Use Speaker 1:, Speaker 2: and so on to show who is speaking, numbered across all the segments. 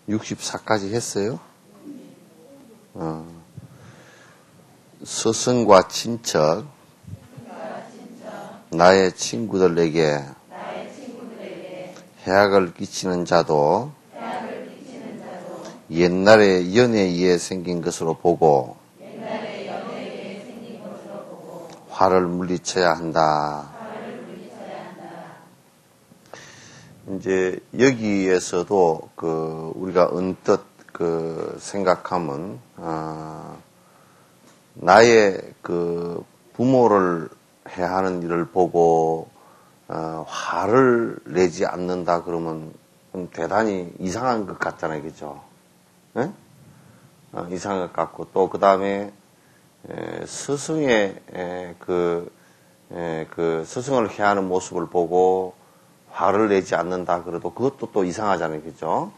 Speaker 1: (64까지) 했어요. 스승과 친척, 나의 친구들에게 해악을 끼치는 자도 옛날에 연애에 의해 생긴 것으로 보고 화를 물리쳐야 한다. 이제 여기에서도 우리가 언뜻 생각하면 나의 부모를 해하는 일을 보고 화를 내지 않는다 그러면 좀 대단히 이상한 것 같잖아요, 그죠? 네? 이상한 것 같고 또 그 다음에 스승의 스승을 해하는 모습을 보고 화를 내지 않는다 그래도 그것도 또 이상하잖아요, 그죠?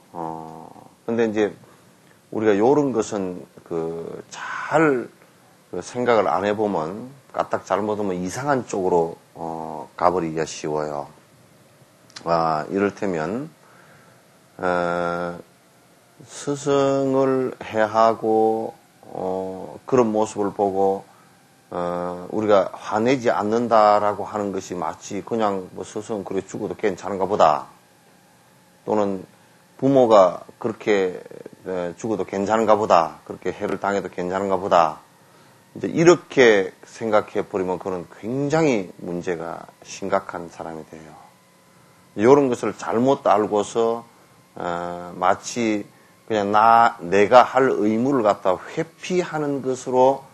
Speaker 1: 근데 이제 우리가 요런 것은 잘 생각을 안 해보면 까딱 잘못하면 이상한 쪽으로 가버리기가 쉬워요. 이를테면 스승을 해하고 그런 모습을 보고 우리가 화내지 않는다라고 하는 것이 마치 그냥 스승은 그래 죽어도 괜찮은가 보다, 또는 부모가 그렇게 죽어도 괜찮은가 보다, 그렇게 해를 당해도 괜찮은가 보다, 이제 이렇게 생각해 버리면 그건 굉장히 문제가 심각한 사람이 돼요. 이런 것을 잘못 알고서 마치 그냥 내가 할 의무를 갖다 회피하는 것으로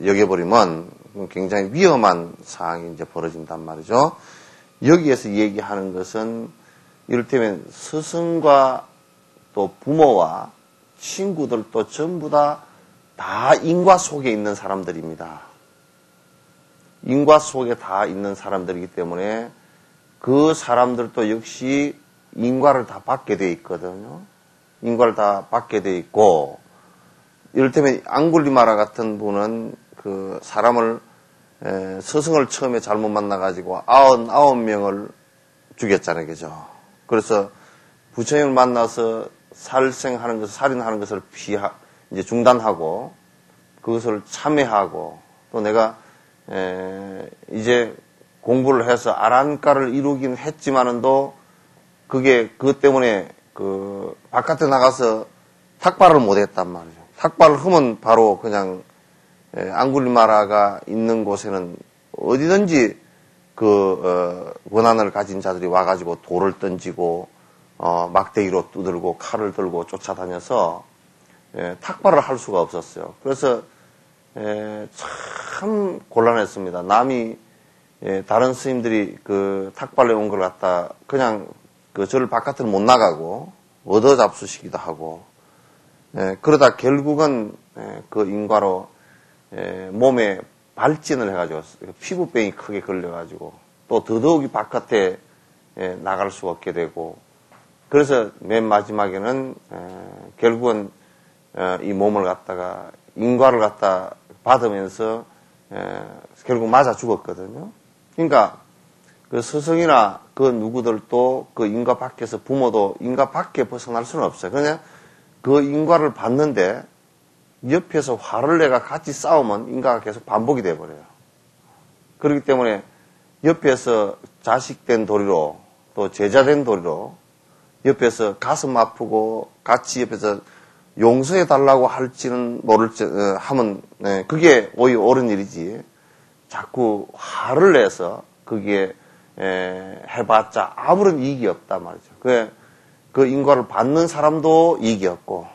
Speaker 1: 여겨버리면 굉장히 위험한 상황이 이제 벌어진단 말이죠. 여기에서 얘기하는 것은 이를테면 스승과 또 부모와 친구들도 전부 다 인과 속에 있는 사람들입니다. 인과 속에 다 있는 사람들이기 때문에 그 사람들도 역시 인과를 다 받게 돼 있거든요. 인과를 다 받게 돼 있고, 이를테면 앙굴리마라 같은 분은 사람을 스승을 처음에 잘못 만나가지고 99명을 죽였잖아요, 그죠? 그래서 부처님을 만나서 살생하는 것을, 살인하는 것을 이제 중단하고 그것을 참회하고, 또 내가 이제 공부를 해서 아란가를 이루긴 했지만은도 그것 때문에 바깥에 나가서 탁발을 못했단 말이죠. 탁발을 하면 바로 그냥 앙굴리마라가 있는 곳에는 어디든지 원한을 가진 자들이 와가지고 돌을 던지고 막대기로 두들고 칼을 들고 쫓아다녀서 탁발을 할 수가 없었어요. 그래서 참 곤란했습니다. 남이 다른 스님들이 탁발에 온 걸 갖다 그냥 저를 바깥으로 못 나가고 얻어 잡수시기도 하고, 그러다 결국은 그 인과로 몸에 발진을 해가지고 피부병이 크게 걸려가지고 또 더더욱이 바깥에 나갈 수가 없게 되고, 그래서 맨 마지막에는 결국은 이 몸을 갖다가 인과를 갖다 받으면서 결국 맞아 죽었거든요. 그러니까 그 스승이나 그 누구들도 그 인과 밖에서, 부모도 인과 밖에 벗어날 수는 없어요. 그냥 그 인과를 받는데 옆에서 화를 내가 같이 싸우면 인과가 계속 반복이 돼버려요. 그렇기 때문에 옆에서 자식된 도리로, 또 제자된 도리로 옆에서 가슴 아프고 같이 옆에서 용서해 달라고 할지는 하면 그게 오히려 옳은 일이지, 자꾸 화를 내서 그게 해봤자 아무런 이익이 없단 말이죠. 그 인과를 받는 사람도 이익이 없고,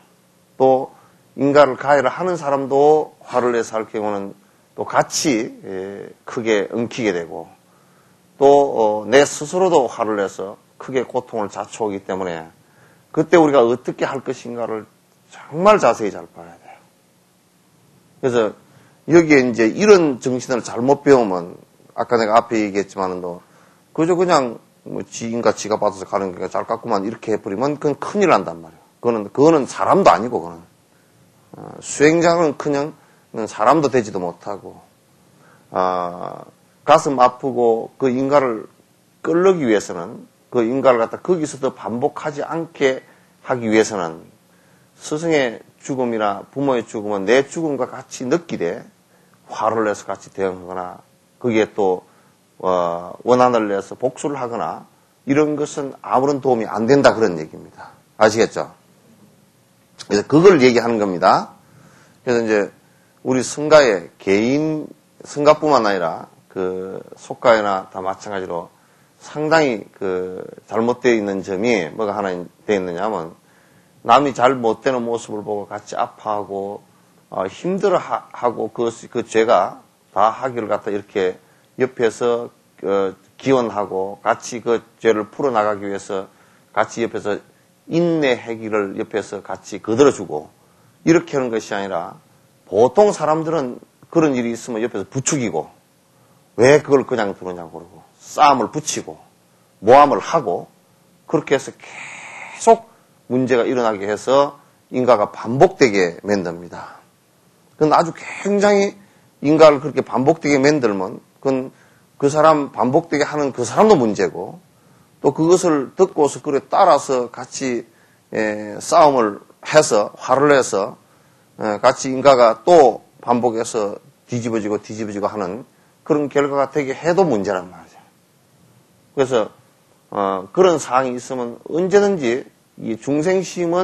Speaker 1: 또 인과를 가해를 하는 사람도 화를 내서 할 경우는 또 같이 크게 엉키게 되고, 또 내 스스로도 화를 내서 크게 고통을 자초하기 때문에 그때 우리가 어떻게 할 것인가를 정말 자세히 잘 봐야 돼요. 그래서 여기에 이제 이런 정신을 잘못 배우면, 아까 내가 앞에 얘기했지만도 그저 그냥 지인가 지가 받아서 가는 게 잘 깎구만 이렇게 해버리면 그건 큰일 난단 말이에요. 그거는 사람도 아니고, 그거는 수행자는 그냥 사람도 되지도 못하고 가슴 아프고 그 인가를 끌기 위해서는 그 인가를 갖다 거기서도 반복하지 않게 하기 위해서는 스승의 죽음이나 부모의 죽음은 내 죽음과 같이 느끼되 화를 내서 같이 대응하거나 거기에 또 원한을 내서 복수를 하거나 이런 것은 아무런 도움이 안 된다 그런 얘기입니다. 아시겠죠? 그래서 그걸 얘기하는 겁니다. 그래서 이제 우리 성가에 개인 성가뿐만 아니라 그 속가에나 다 마찬가지로 상당히 그 잘못되어 있는 점이 뭐가 하나 되어 있느냐면 남이 잘 못되는 모습을 보고 같이 아파하고 힘들어하고 그 죄가 다 하기를 갖다 이렇게 옆에서 기원하고 같이 그 죄를 풀어나가기 위해서 같이 옆에서 인내하기를 옆에서 같이 거들어주고 이렇게 하는 것이 아니라 보통 사람들은 그런 일이 있으면 옆에서 부추기고 왜 그걸 그냥 두느냐고 그러고 싸움을 붙이고 모함을 하고 그렇게 해서 계속 문제가 일어나게 해서 인가가 반복되게 만듭니다. 그건 아주 굉장히 인가를 그렇게 반복되게 만들면 그건 그 사람 반복되게 하는 그 사람도 문제고 또 그것을 듣고서 그래 따라서 같이 싸움을 해서 화를 내서 같이 인가가 또 반복해서 뒤집어지고 하는 그런 결과가 되게 해도 문제란 말이죠. 그래서 그런 상황이 있으면 언제든지 이 중생심이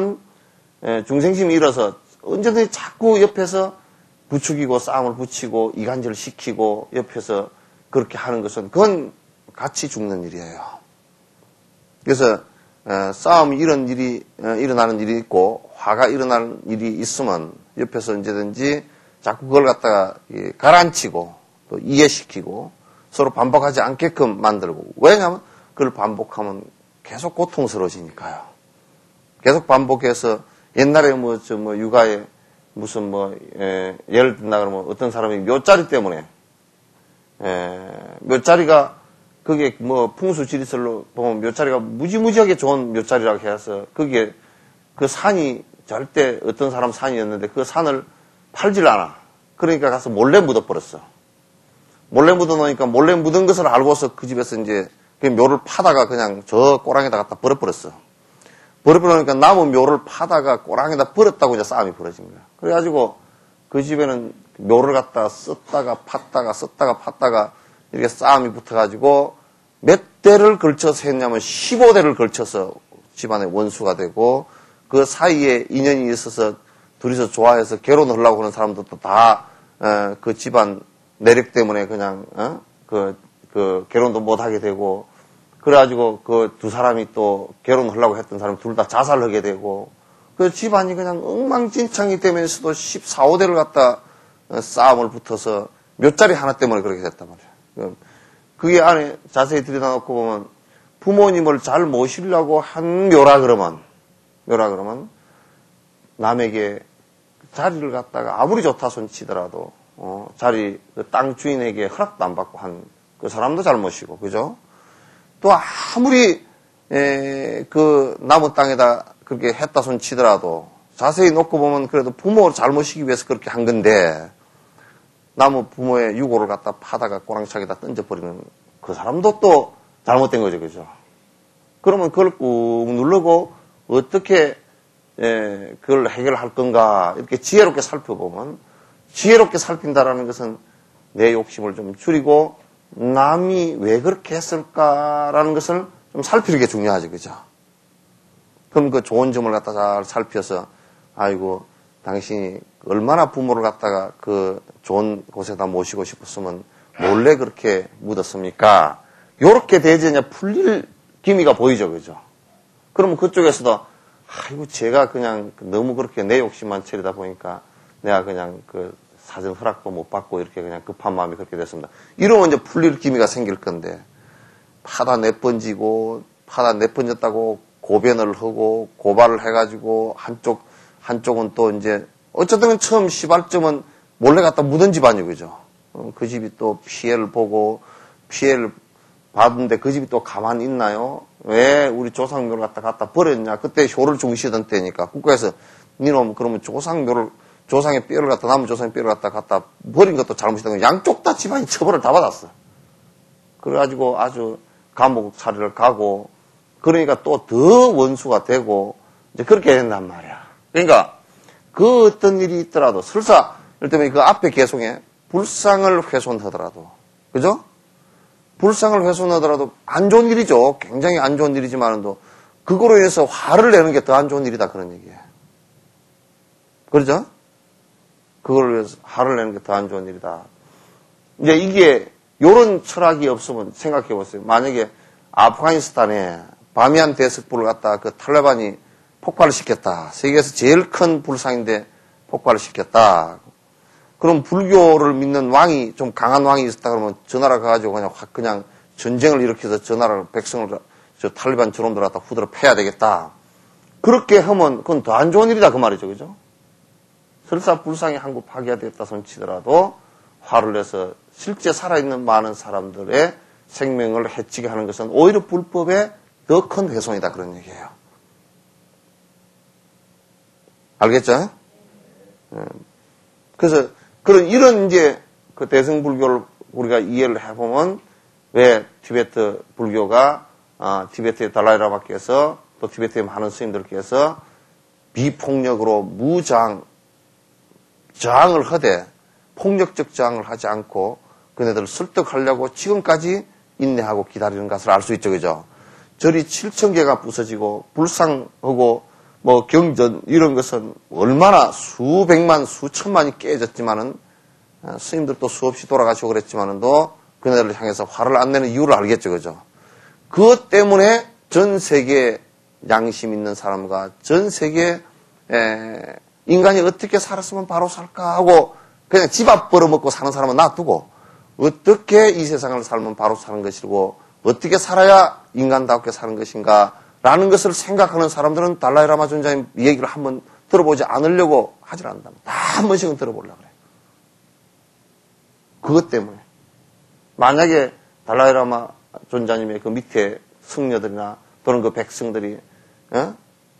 Speaker 1: 일어서 언제든지 자꾸 옆에서 부추기고 싸움을 붙이고 이간질 시키고 옆에서 그렇게 하는 것은 그건 같이 죽는 일이에요. 그래서 싸움이 이런 일이 일어나는 일이 있고 화가 일어나는 일이 있으면 옆에서 언제든지 자꾸 그걸 갖다가 가라앉히고 또 이해시키고 서로 반복하지 않게끔 만들고 왜냐하면 그걸 반복하면 계속 고통스러워지니까요. 계속 반복해서 옛날에 육아에 무슨 예를 든다 그러면 어떤 사람이 묘자리 때문에 묘자리가 그게 풍수지리설로 보면 묘자리가 무지무지하게 좋은 묘자리라고 해서 거기에 그 산이 절대 어떤 사람 산이었는데 그 산을 팔질 않아. 그러니까 가서 몰래 묻어버렸어. 몰래 묻어놓으니까 몰래 묻은 것을 알고서 그 집에서 이제 그 묘를 파다가 그냥 저 꼬랑에다 갖다 버려버렸어. 버려버리니까 남은 묘를 파다가 꼬랑에다 버렸다고 이제 싸움이 벌어진 거야. 그래가지고 그 집에는 묘를 갖다가 썼다가 팠다가 이렇게 싸움이 붙어가지고 몇 대를 걸쳐서 했냐면 15대를 걸쳐서 집안에 원수가 되고 그 사이에 인연이 있어서 둘이서 좋아해서 결혼하려고 하는 사람들도 다 그 집안 내력 때문에 그냥 그 결혼도 못하게 되고 그래가지고 그 두 사람이 또 결혼하려고 했던 사람이 둘 다 자살하게 되고 그 집안이 그냥 엉망진창이 되면서도 14, 15대를 갖다 싸움을 붙어서 묘자리 하나 때문에 그렇게 됐단 말이야. 그게 안에 자세히 들여다놓고 보면 부모님을 잘 모시려고 한 묘라 그러면 남에게 자리를 갖다가 아무리 좋다 손 치더라도 자리 그 땅 주인에게 허락도 안 받고 한 그 사람도 잘못이고 그죠? 또 아무리 그 남은 땅에다 그렇게 했다 손 치더라도 자세히 놓고 보면 그래도 부모를 잘 모시기 위해서 그렇게 한 건데 남은 부모의 유고를 갖다 파다가 꼬랑차기다 던져버리는 그 사람도 또 잘못된 거죠, 그죠? 그러면 그걸 꾹 누르고 어떻게 그걸 해결할 건가 이렇게 지혜롭게 살펴보면 지혜롭게 살핀다라는 것은 내 욕심을 좀 줄이고 남이 왜 그렇게 했을까라는 것을 좀 살피는 게 중요하죠, 그죠? 그럼 그 좋은 점을 갖다 잘 살펴서 아이고 당신이 얼마나 부모를 갖다가 그 좋은 곳에다 모시고 싶었으면 몰래 그렇게 묻었습니까? 요렇게 대전에 풀릴 기미가 보이죠, 그죠? 그러면 그쪽에서도 아이고 제가 그냥 너무 그렇게 내 욕심만 채리다 보니까 내가 그냥 그 사전 허락도 못 받고 이렇게 그냥 급한 마음이 그렇게 됐습니다. 이러면 이제 풀릴 기미가 생길 건데 파다 내번지고 파다 내번졌다고 고변을 하고 고발을 해가지고 한쪽은 또 이제 어쨌든 처음 시발점은 몰래 갖다 묻은 집안이고 그죠? 그 집이 또 피해를 보고 피해를 받은데 그 집이 또 가만히 있나요? 왜 우리 조상묘를 갖다 버렸냐? 그때 효를 중시하던 때니까 국가에서 니놈 그러면 조상의 뼈를 갖다, 남은 조상의 뼈를 갖다 버린 것도 잘못이다. 양쪽 다 집안이 처벌을 다 받았어. 그래가지고 아주 감옥 살이를 가고, 그러니까 또 더 원수가 되고, 이제 그렇게 된단 말이야. 그러니까, 그 어떤 일이 있더라도, 설사, 예를 들면 그 앞에 개송에 불상을 훼손하더라도, 그죠? 불상을 훼손하더라도 안 좋은 일이죠. 굉장히 안 좋은 일이지만도, 그거로 인해서 화를 내는 게 더 안 좋은 일이다. 그런 얘기예요. 그렇죠? 그걸 위해서 화를 내는 게 더 안 좋은 일이다. 이제 이게, 요런 철학이 없으면 생각해 보세요. 만약에 아프가니스탄에 바미안 대석부를 갖다 그 탈레반이 폭발을 시켰다. 세계에서 제일 큰 불상인데 폭발을 시켰다. 그럼 불교를 믿는 왕이, 좀 강한 왕이 있었다 그러면 저 나라 가가지고 그냥 전쟁을 일으켜서 저 나라 백성을 저 탈레반 저놈들 갖다 후드로 패야 되겠다. 그렇게 하면 그건 더 안 좋은 일이다. 그 말이죠. 그죠? 설사 불상이 한국 파괴되었다 손 치더라도 화를 내서 실제 살아있는 많은 사람들의 생명을 해치게 하는 것은 오히려 불법의 더 큰 훼손이다. 그런 얘기예요. 알겠죠? 그래서 이런 이제 그 대승불교를 우리가 이해를 해보면 왜 티베트 불교가 티베트의 달라이라마께서 또 티베트의 많은 스님들께서 비폭력으로 저항을 하되 폭력적 저항을 하지 않고 그네들을 설득하려고 지금까지 인내하고 기다리는 것을 알 수 있죠. 그죠? 절이 7,000개가 부서지고 불상하고 뭐 경전 이런 것은 얼마나 수백만 수천만이 깨졌지만은 스님들도 수없이 돌아가시고 그랬지만은도 그네들을 향해서 화를 안 내는 이유를 알겠죠. 그죠? 그것 때문에 전 세계 양심 있는 사람과 전 세계 인간이 어떻게 살았으면 바로 살까 하고 그냥 집 앞 벌어먹고 사는 사람은 놔두고 어떻게 이 세상을 살면 바로 사는 것이고 어떻게 살아야 인간답게 사는 것인가 라는 것을 생각하는 사람들은 달라이라마 존자님 얘기를 한번 들어보지 않으려고 하질 않는다. 다 한 번씩은 들어보려고 그래요. 그것 때문에. 만약에 달라이라마 존자님의 그 밑에 승려들이나 또는 그 백성들이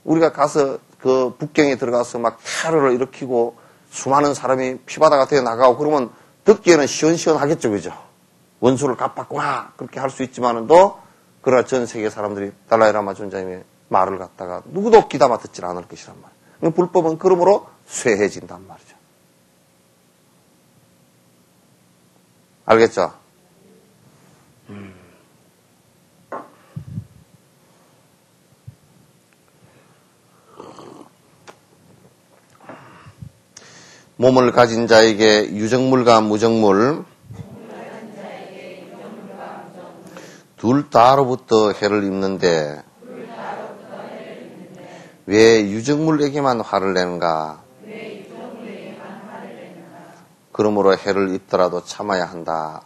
Speaker 1: 우리가 가서 그 북경에 들어가서 막 테러를 일으키고 수많은 사람이 피바다가 되어 나가고 그러면 듣기에는 시원시원하겠죠. 그죠? 원수를 갚았구나. 그렇게 할 수 있지만은도 그러나 전 세계 사람들이 달라이라마 존자님의 말을 갖다가 누구도 귀담아 듣질 않을 것이란 말이에요. 불법은 그러므로 쇠해진단 말이죠. 알겠죠? 몸을 가진 자에게 유정물과 무정물 둘 다로부터 해를 입는데 왜 유정물에게만 화를 내는가? 그러므로 해를 입더라도 참아야 한다.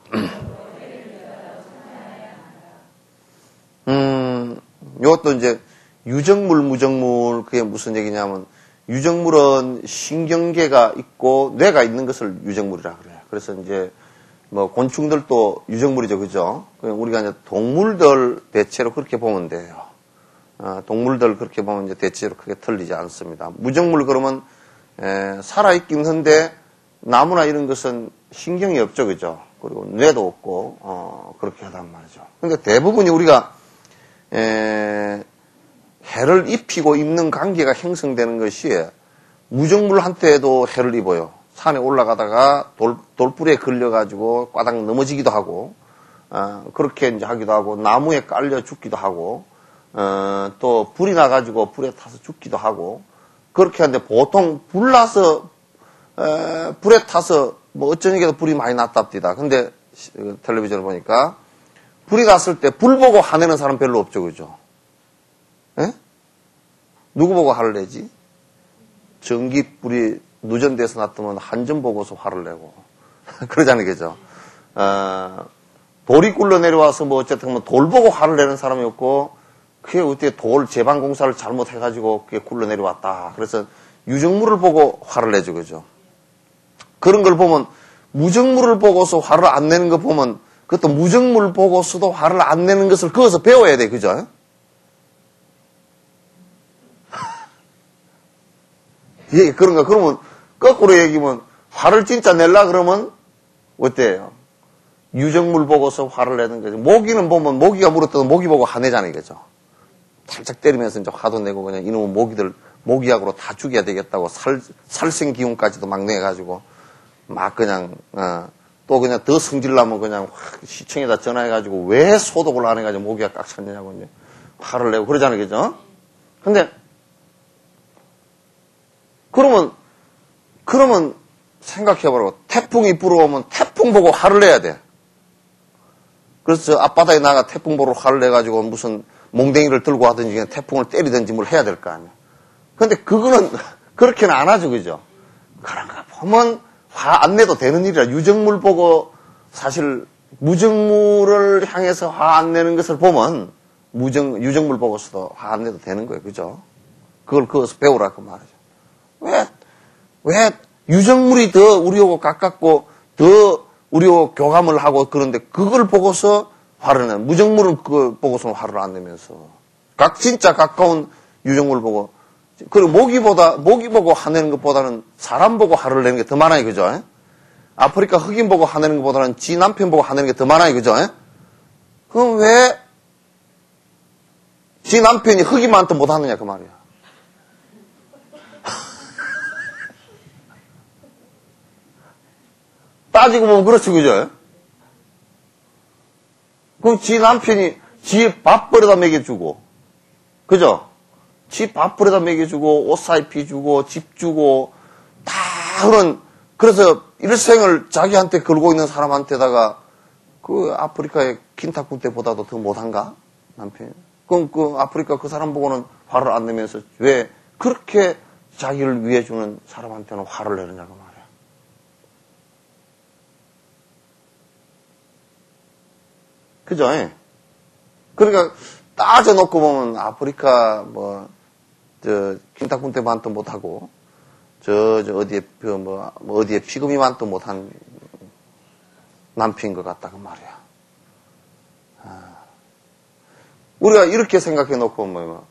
Speaker 1: 이것도 이제 유정물, 무정물 그게 무슨 얘기냐면 유정물은 신경계가 있고 뇌가 있는 것을 유정물이라 그래요. 그래서 이제 뭐 곤충들도 유정물이죠, 그죠? 우리가 이제 동물들 대체로 그렇게 보면 돼요. 동물들 그렇게 보면 이제 대체로 크게 틀리지 않습니다. 무정물 그러면 살아있긴 한데 나무나 이런 것은 신경이 없죠, 그죠? 그리고 뇌도 없고 그렇게 하단 말이죠. 그러니까 대부분이 우리가 해를 입히고 입는 관계가 형성되는 것이 무정물한테도 해를 입어요. 산에 올라가다가 돌불에 걸려가지고 꽈당 넘어지기도 하고, 그렇게 이제 하기도 하고, 나무에 깔려 죽기도 하고, 또 불이 나가지고 불에 타서 죽기도 하고, 그렇게 하는데 보통 불나서, 불에 타서 뭐 어쩌니게도 불이 많이 났답니다. 근데 텔레비전을 보니까 불이 났을 때 불 보고 화내는 사람 별로 없죠, 그죠? 예? 누구 보고 화를 내지? 전기불이 누전돼서 놨더면 한전 보고서 화를 내고. 그러잖아요, 그죠? 돌이 굴러 내려와서 뭐 어쨌든 뭐 돌 보고 화를 내는 사람이 없고, 그게 어떻게 돌 제방 공사를 잘못해가지고 그게 굴러 내려왔다. 그래서 유정물을 보고 화를 내죠, 그죠? 그런 걸 보면, 무정물을 보고서 화를 안 내는 거 보면, 그것도 무정물 보고서도 화를 안 내는 것을 그어서 배워야 돼, 그죠? 예, 그런가. 그러면 거꾸로 얘기하면 화를 진짜 낼라 그러면 어때요? 유정물 보고서 화를 내는 거죠. 모기는 보면 모기가 물었더니 모기 보고 화내잖아요. 그죠? 살짝 때리면서 이제 화도 내고 그냥 이놈은 모기약으로 다 죽여야 되겠다고 살생 기운까지도 막 내가지고 막 그냥 또 그냥 더 성질나면 그냥 시청에다 전화해가지고 왜 소독을 안 해가지고 모기약 꽉 찼냐고 이제 화를 내고 그러잖아요. 그죠? 근데 그러면 생각해보라고. 태풍이 불어오면 태풍 보고 화를 내야 돼. 그래서 앞바다에 나가 태풍 보러 화를 내가지고 무슨 몽댕이를 들고 하든지 그냥 태풍을 때리든지 뭘 해야 될 거 아니야. 근데 그거는 그렇게는 안 하죠. 그죠? 그런가 보면 화 안 내도 되는 일이라. 유정물 보고 사실 무정물을 향해서 화 안 내는 것을 보면 유정물 보고서도 화 안 내도 되는 거예요. 그죠? 그걸 그것을 배우라고 말하죠. 왜 유정물이 더 우리하고 가깝고 더 우리하고 교감을 하고 그런데 그걸 보고서 화를 내. 무정물은 그걸 보고서는 화를 안 내면서. 진짜 가까운 유정물 보고. 그리고 모기 보고 화내는 것보다는 사람 보고 화를 내는 게 더 많아요. 그죠? 아프리카 흑인 보고 화내는 것보다는 지 남편 보고 화내는 게 더 많아요. 그죠? 그럼 왜 지 남편이 흑인한테 못 하느냐 그 말이야. 따지고 보면 그렇지, 그죠? 그럼 지 남편이 지 밥 버려다 먹여주고, 그죠? 지 밥 버려다 먹여주고, 옷 사입혀주고, 집 주고, 다 그래서 일생을 자기한테 걸고 있는 사람한테다가 그 아프리카의 킨타쿤테보다도 더 못한가? 남편이. 그럼 그 아프리카 그 사람 보고는 화를 안 내면서 왜 그렇게 자기를 위해 주는 사람한테는 화를 내느냐고 말이야. 그죠? 그러니까 따져놓고 보면 아프리카 킨타쿤테만도 못하고 어디에 피그미만도 못한 남편인 것 같다 그 말이야. 우리가 이렇게 생각해 놓고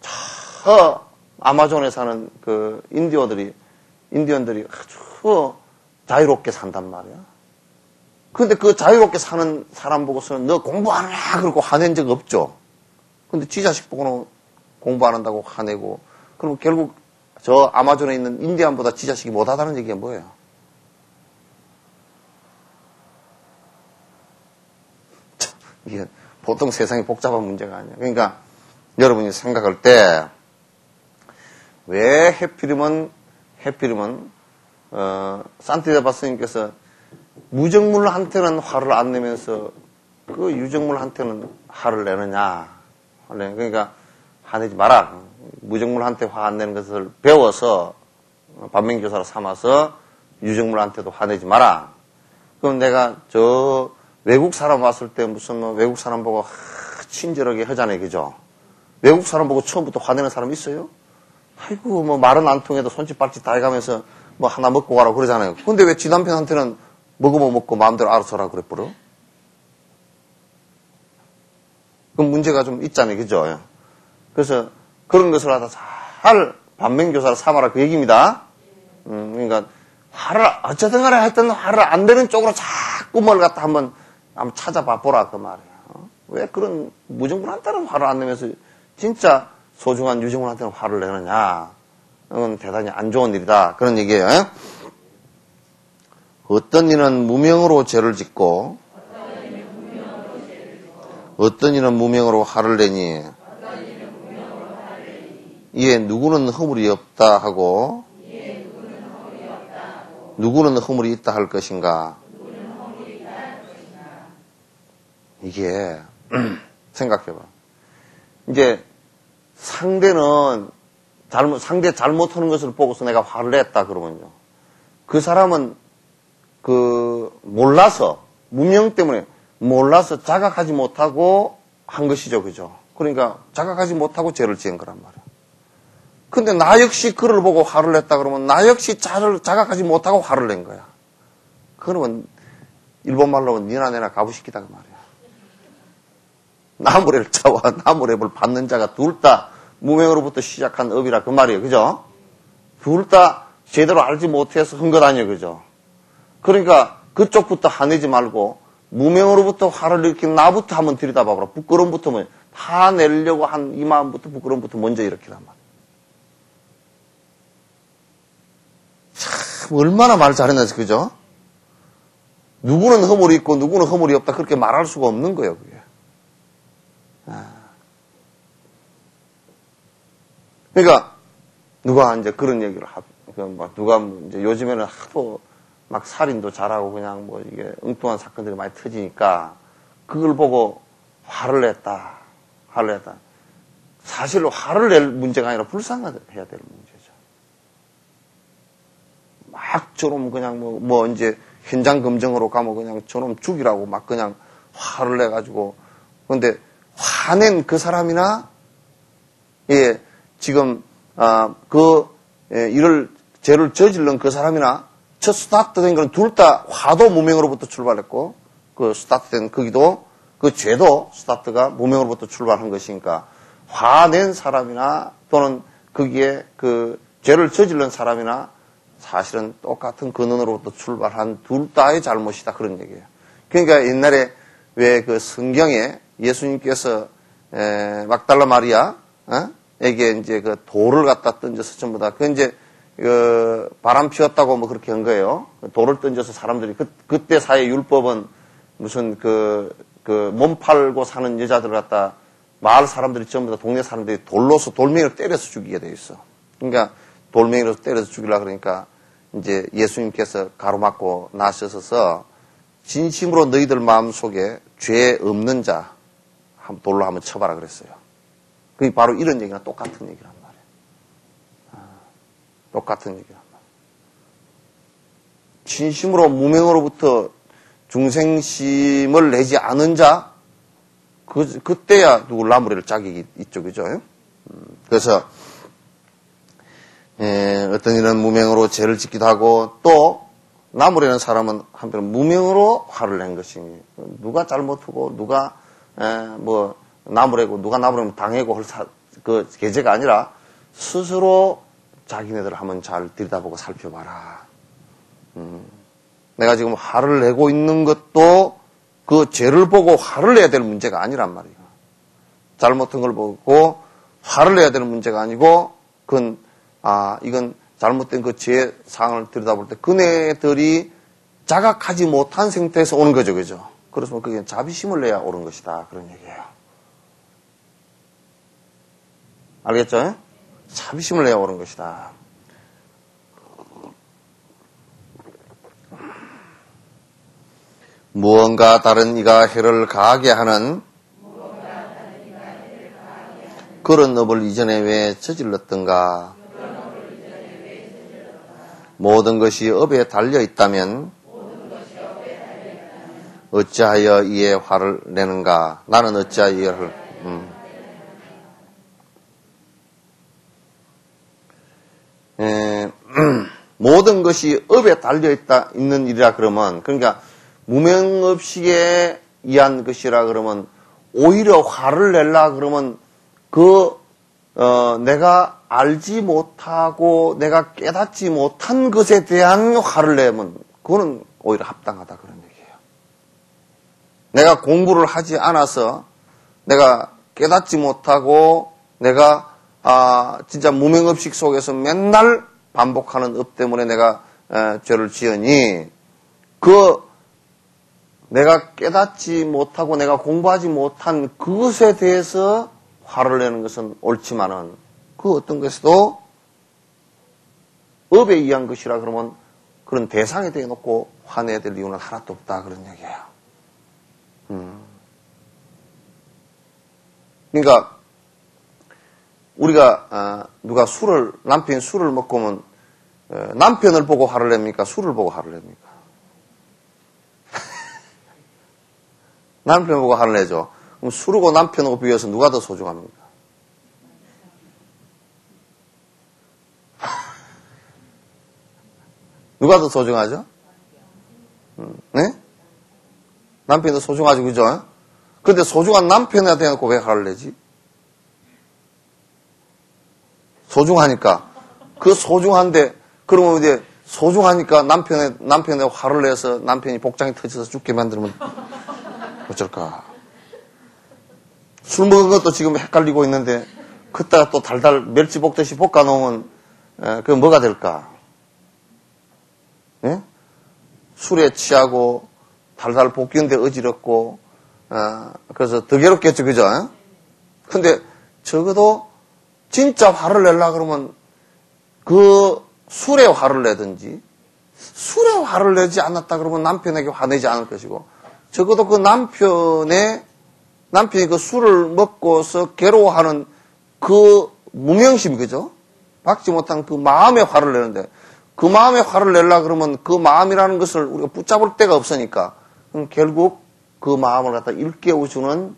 Speaker 1: 저 아마존에 사는 그 인디언들이 아주 자유롭게 산단 말이야. 근데 그 자유롭게 사는 사람 보고서는 너 공부 안 하냐 그러고 화낸 적 없죠. 근데 지 자식 보고는 공부 안 한다고 화내고 그럼 결국 저 아마존에 있는 인디언보다 지 자식이 못하다는 얘기가 뭐예요? 이게 보통 세상이 복잡한 문제가 아니야. 그러니까 여러분이 생각할 때 왜 해피름은 산티데바 스님께서 무정물한테는 화를 안 내면서 그 유정물한테는 화를 내느냐. 그러니까 화내지 마라. 무정물한테 화 안 내는 것을 배워서 반면교사로 삼아서 유정물한테도 화내지 마라. 그럼 내가 저 외국 사람 왔을 때 무슨 외국 사람 보고 친절하게 하잖아요. 그죠? 외국 사람 보고 처음부터 화내는 사람 있어요? 아이고 말은 안 통해도 손짓 발짓 다 해가면서 하나 먹고 가라고 그러잖아요. 근데 왜 지 남편한테는 먹으면 먹고 마음대로 알아서 하라고 그랬버려? 그럼 문제가 좀 있잖아요. 그죠? 그래서 그런 것을 하다 잘 반면교사를 삼아라 그 얘기입니다. 그러니까 화를 어쨌든 간에 하여튼 화를 안 내는 쪽으로 자꾸 뭘 갖다 한번 찾아봐 보라 그 말이야. 왜 그런 무정물한테는 화를 안 내면서 진짜 소중한 유정물한테는 화를 내느냐. 그건 대단히 안 좋은 일이다. 그런 얘기예요. 어떤 이는 무명으로 죄를 짓고 어떤 이는 무명으로 화를 내니 이에 누구는 허물이 없다 하고 누구는 허물이 있다 할 것인가. 이게 생각해봐. 이제 상대 잘못하는 것을 보고서 내가 화를 냈다 그러면요. 그 사람은 몰라서 무명 때문에 몰라서 자각하지 못하고 한 것이죠. 그죠? 그러니까 자각하지 못하고 죄를 지은 거란 말이야. 근데 나 역시 그를 보고 화를 냈다 그러면 나 역시 자각하지 못하고 화를 낸 거야. 그러면 일본말로 하면 니나 내나 가부시키다 그 말이야. 나무래를 자와 나무래를 받는 자가 둘 다 무명으로부터 시작한 업이라 그 말이에요. 그죠? 둘 다 제대로 알지 못해서 한 것 아니에요, 그죠? 그러니까 그쪽부터 화내지 말고 무명으로부터 화를 일으킨 나부터 한번 들여다봐봐라. 부끄러움부터 다 내려고 한 이 마음부터 부끄러움부터 먼저 일으키란 말이에요. 참 얼마나 말 잘했는지, 그죠? 누구는 허물이 있고 누구는 허물이 없다 그렇게 말할 수가 없는 거예요, 그게. 그러니까 누가 이제 그런 얘기를 누가 이제 요즘에는 하도 막 살인도 잘하고 그냥 뭐 이게 엉뚱한 사건들이 많이 터지니까 그걸 보고 화를 냈다. 사실로 화를 낼 문제가 아니라 불쌍해야 될 문제죠. 막 저놈 그냥 뭐 이제 현장 검증으로 가면 그냥 저놈 죽이라고 막 그냥 화를 내가지고. 그런데 화낸 그 사람이나 지금 이를 죄를 저지른 그 사람이나 첫 스타트된 건 둘 다 화도 무명으로부터 출발했고 그 스타트된 거기도 그 죄도 스타트가 무명으로부터 출발한 것이니까 화낸 사람이나 또는 거기에 그 죄를 저지른 사람이나 사실은 똑같은 근원으로부터 출발한 둘 다의 잘못이다 그런 얘기예요. 그러니까 옛날에 왜 그 성경에 예수님께서 막달라 마리아 에게 이제 그 돌을 갖다 던져서 전부 다 그 이제 그 바람 피웠다고 뭐 그렇게 한 거예요. 돌을 던져서 사람들이 그때 사회 율법은 무슨 몸 팔고 사는 여자들 갖다 마을 사람들이 전부 다 동네 사람들이 돌멩이로 때려서 죽이게 돼 있어. 그러니까 돌멩이로 때려서 죽이려고 그러니까 이제 예수님께서 가로막고 나서서 진심으로 너희들 마음속에 죄 없는 자 돌로 한번 쳐봐라 그랬어요. 그게 바로 이런 얘기랑 똑같은 얘기란 말이에요. 똑같은 얘기란 말이에요. 진심으로 무명으로부터 중생심을 내지 않은 자, 그때야 누구 나무래를 자격이 있죠, 그죠? 그래서 어떤 이는 무명으로 죄를 짓기도 하고 또 나무래는 사람은 한편 무명으로 화를 낸 것이니 누가 잘못하고 누가 나무래고 누가 나무래면 당하고 할 그 계제가 아니라 스스로 자기네들 한번 잘 들여다보고 살펴봐라. 내가 지금 화를 내고 있는 것도 그 죄를 보고 화를 내야 될 문제가 아니란 말이에요. 잘못한 걸 보고 화를 내야 되는 문제가 아니고 이건 잘못된 그 죄 상황을 들여다볼 때 그네들이 자각하지 못한 상태에서 오는 거죠, 그죠? 그래서 그게 자비심을 내야 옳은 것이다 그런 얘기예요. 알겠죠? 자비심을 내야 옳은 것이다. 무언가 다른 이가 해를 가하게 하는 그런 업을 이전에 왜 저질렀던가? 모든 것이 업에 달려 있다면 어찌하여 이에 화를 내는가? 나는 어찌하여 이에 모든 것이 업에 달려 있는 일이라 그러면, 그러니까 무명업식에 의한 것이라 그러면 오히려 화를 내려 그러면 내가 알지 못하고 내가 깨닫지 못한 것에 대한 화를 내면 그거는 오히려 합당하다 그런 얘기예요. 내가 공부를 하지 않아서 내가 깨닫지 못하고 내가 진짜 무명업식 속에서 맨날 반복하는 업 때문에 내가 죄를 지으니 내가 깨닫지 못하고 내가 공부하지 못한 그것에 대해서 화를 내는 것은 옳지만은 그 어떤 것에도 업에 의한 것이라 그러면 그런 대상에 대해 놓고 화내야 될 이유는 하나도 없다 그런 얘기예요. 그러니까 우리가 누가 남편이 술을 먹고 오면 남편을 보고 화를 냅니까? 술을 보고 화를 냅니까? 남편 보고 화를 내죠. 그럼 술하고 남편하고 비교해서 누가 더 소중합니까? 누가 더 소중하죠? 네? 남편이 더 소중하죠, 그죠? 근데 소중한 남편에 대해놓고 왜 화를 내지? 소중하니까. 그 소중한데 그러면 이제 소중하니까 남편의 화를 내서 남편이 복장이 터져서 죽게 만들면 어쩔까? 술 먹은 것도 지금 헷갈리고 있는데 그따가 또 달달 멸치 볶듯이 볶아 놓으면 그 뭐가 될까? 예? 술에 취하고 달달 볶이는데 어지럽고 그래서 더 괴롭겠죠, 그죠? 근데 적어도 진짜 화를 내려 그러면 그 술에 화를 내든지 술에 화를 내지 않았다 그러면 남편에게 화내지 않을 것이고 적어도 그 남편이 그 술을 먹고서 괴로워하는 그 무명심이 그죠? 박지 못한 그 마음에 화를 내는데 그 마음에 화를 내려 그러면 그 마음이라는 것을 우리가 붙잡을 데가 없으니까 결국 그 마음을 갖다 일깨워주는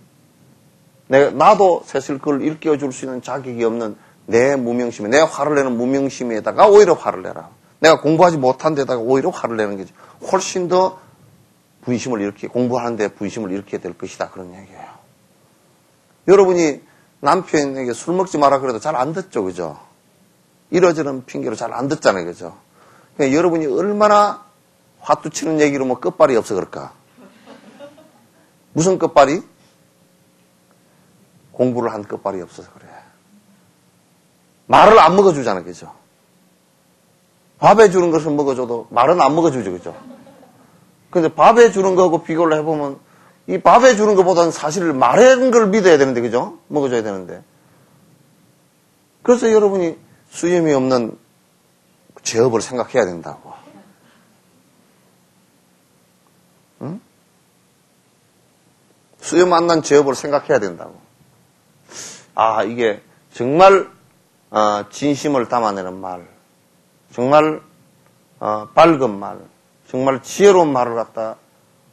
Speaker 1: 나도 사실 그걸 일깨워줄 수 있는 자격이 없는 내 무명심에 내 화를 내는 무명심에다가 오히려 화를 내라. 내가 공부하지 못한 데다가 오히려 화를 내는 거지. 훨씬 더 분심을 일으키게 공부하는데 분심을 일으키게 될 것이다. 그런 얘기예요. 여러분이 남편에게 술 먹지 마라 그래도 잘 안 듣죠. 그죠? 이러저런 핑계로 잘 안 듣잖아요. 그죠? 그러니까 여러분이 얼마나 화투 치는 얘기로 뭐 끝발이 없어 그럴까? 무슨 끝발이? 공부를 한 끝발이 없어서 그래. 말을 안 먹어주잖아. 그죠? 밥에 주는 것을 먹어줘도 말은 안 먹어주죠. 그죠? 근데 밥에 주는 거하고 비교를 해보면 이 밥에 주는 것보다는 사실 말하는 걸 믿어야 되는데, 그죠? 먹어줘야 되는데. 그래서 여러분이 수염이 없는 제업을 생각해야 된다고. 응? 수염 안 난 제업을 생각해야 된다고. 아, 이게 정말 진심을 담아내는 말, 정말 밝은 말, 정말 지혜로운 말을 갖다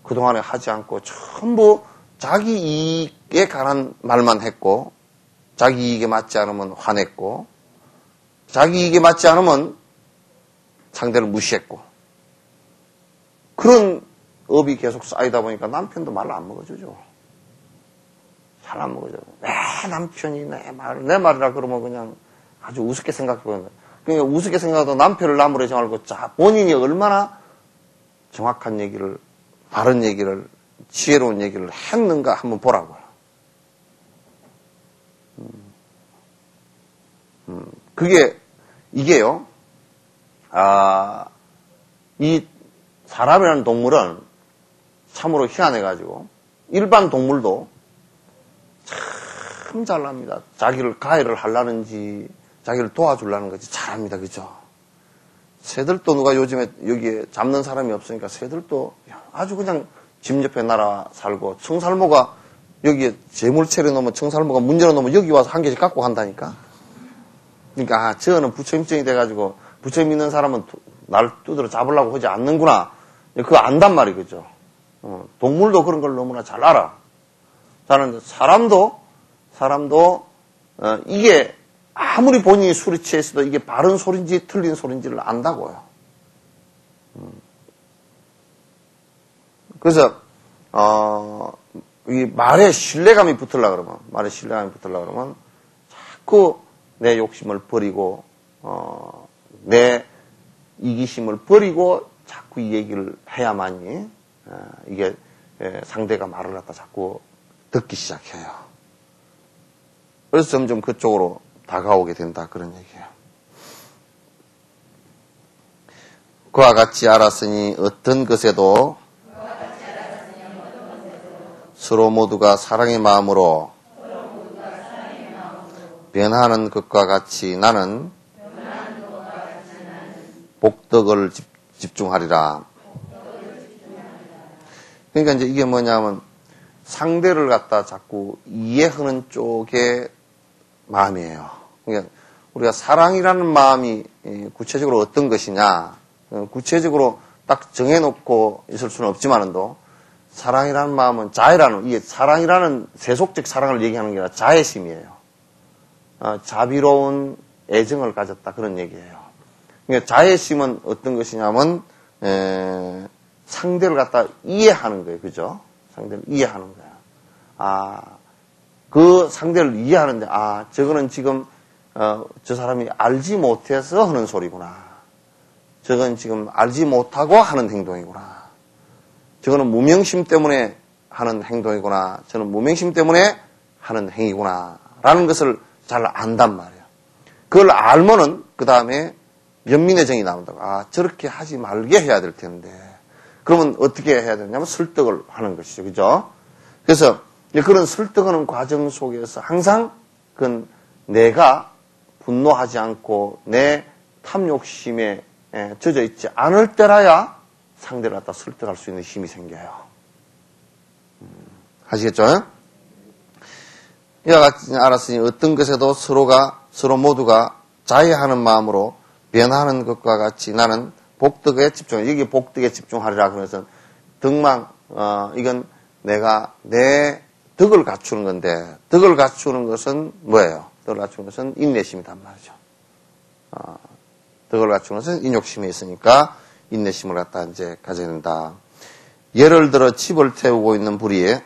Speaker 1: 그동안에 하지 않고 전부 자기 이익에 관한 말만 했고 자기 이익에 맞지 않으면 화냈고 자기 이익에 맞지 않으면 상대를 무시했고 그런 업이 계속 쌓이다 보니까 남편도 말을 안 먹어주죠. 잘 안 먹어줘요. 왜 남편이 내 말이라 그러면 그냥 아주 우습게 생각해보는 거예요. 그러니까 우습게 생각해도 남편을 나무라지 말고 본인이 얼마나 정확한 얘기를 바른 얘기를 지혜로운 얘기를 했는가 한번 보라고요. 이게요. 이 사람이라는 동물은 참으로 희한해가지고 일반 동물도 참 잘납니다. 자기를 가해를 하려는지 자기를 도와주려는 건지 잘합니다. 그죠? 새들도 누가 요즘에 여기에 잡는 사람이 없으니까 새들도 아주 그냥 집 옆에 날아 살고 청살모가 여기에 재물체를 놓으면 청살모가 문제로 놓으면 여기 와서 한 개씩 갖고 간다니까. 그러니까 저는 부처임증이 돼가지고 부처임 있는 사람은 날 두드려 잡으려고 하지 않는구나. 그거 안단 말이 그죠. 동물도 그런 걸 너무나 잘 알아. 저는 사람도 이게 아무리 본인이 술이 취했어도 이게 바른 소리인지 틀린 소리인지를 안다고요. 그래서 이 말에 신뢰감이 붙으려고 그러면 자꾸 내 욕심을 버리고 내 이기심을 버리고 자꾸 이 얘기를 해야만이 이게 상대가 말을 갖다 자꾸 듣기 시작해요. 그래서 점점 그쪽으로 다가오게 된다 그런 얘기예요. 그와 같이 알았으니 어떤 것에도 서로 모두가 사랑의 마음으로 변하는 것과 같이 나는 복덕을 집중하리라. 그러니까 이제 이게 뭐냐면 상대를 갖다 자꾸 이해하는 쪽의 마음이에요. 그러니까 우리가 사랑이라는 마음이 구체적으로 어떤 것이냐, 구체적으로 딱 정해놓고 있을 수는 없지만은도 사랑이라는 마음은 이게 사랑이라는 세속적 사랑을 얘기하는 게 아니라 자애심이에요. 자비로운 애정을 가졌다 그런 얘기예요. 그러니까 자애심은 어떤 것이냐면 상대를 갖다 이해하는 거예요, 그죠? 상대를 이해하는 거야. 그 상대를 이해하는데, 저거는 지금, 저 사람이 알지 못해서 하는 소리구나. 저건 지금 알지 못하고 하는 행동이구나. 저거는 무명심 때문에 하는 행동이구나. 저는 무명심 때문에 하는 행위구나. 라는 것을 잘 안단 말이에요. 그걸 알면은 그 다음에 연민의 정이 나온다고. 아, 저렇게 하지 말게 해야 될 텐데. 그러면 어떻게 해야 되냐면 설득을 하는 것이죠. 그죠? 그래서 그런 설득하는 과정 속에서 항상 그건 내가 분노하지 않고 내 탐욕심에 젖어 있지 않을 때라야 상대를 갖다 설득할 수 있는 힘이 생겨요. 아시겠죠? 이와 같이 알았으니 어떤 것에도 서로 모두가 자해하는 마음으로 변하는 것과 같이 나는 복덕에 집중해. 여기 복덕에 집중하리라 그러면서 덕망, 이건 내가 내 덕을 갖추는 건데, 덕을 갖추는 것은 뭐예요? 덕을 갖추는 것은 인내심이란 말이죠. 덕을 갖추는 것은 인욕심에 있으니까 인내심을 갖다 이제 가져야 된다. 예를 들어 집을 태우고 있는 불이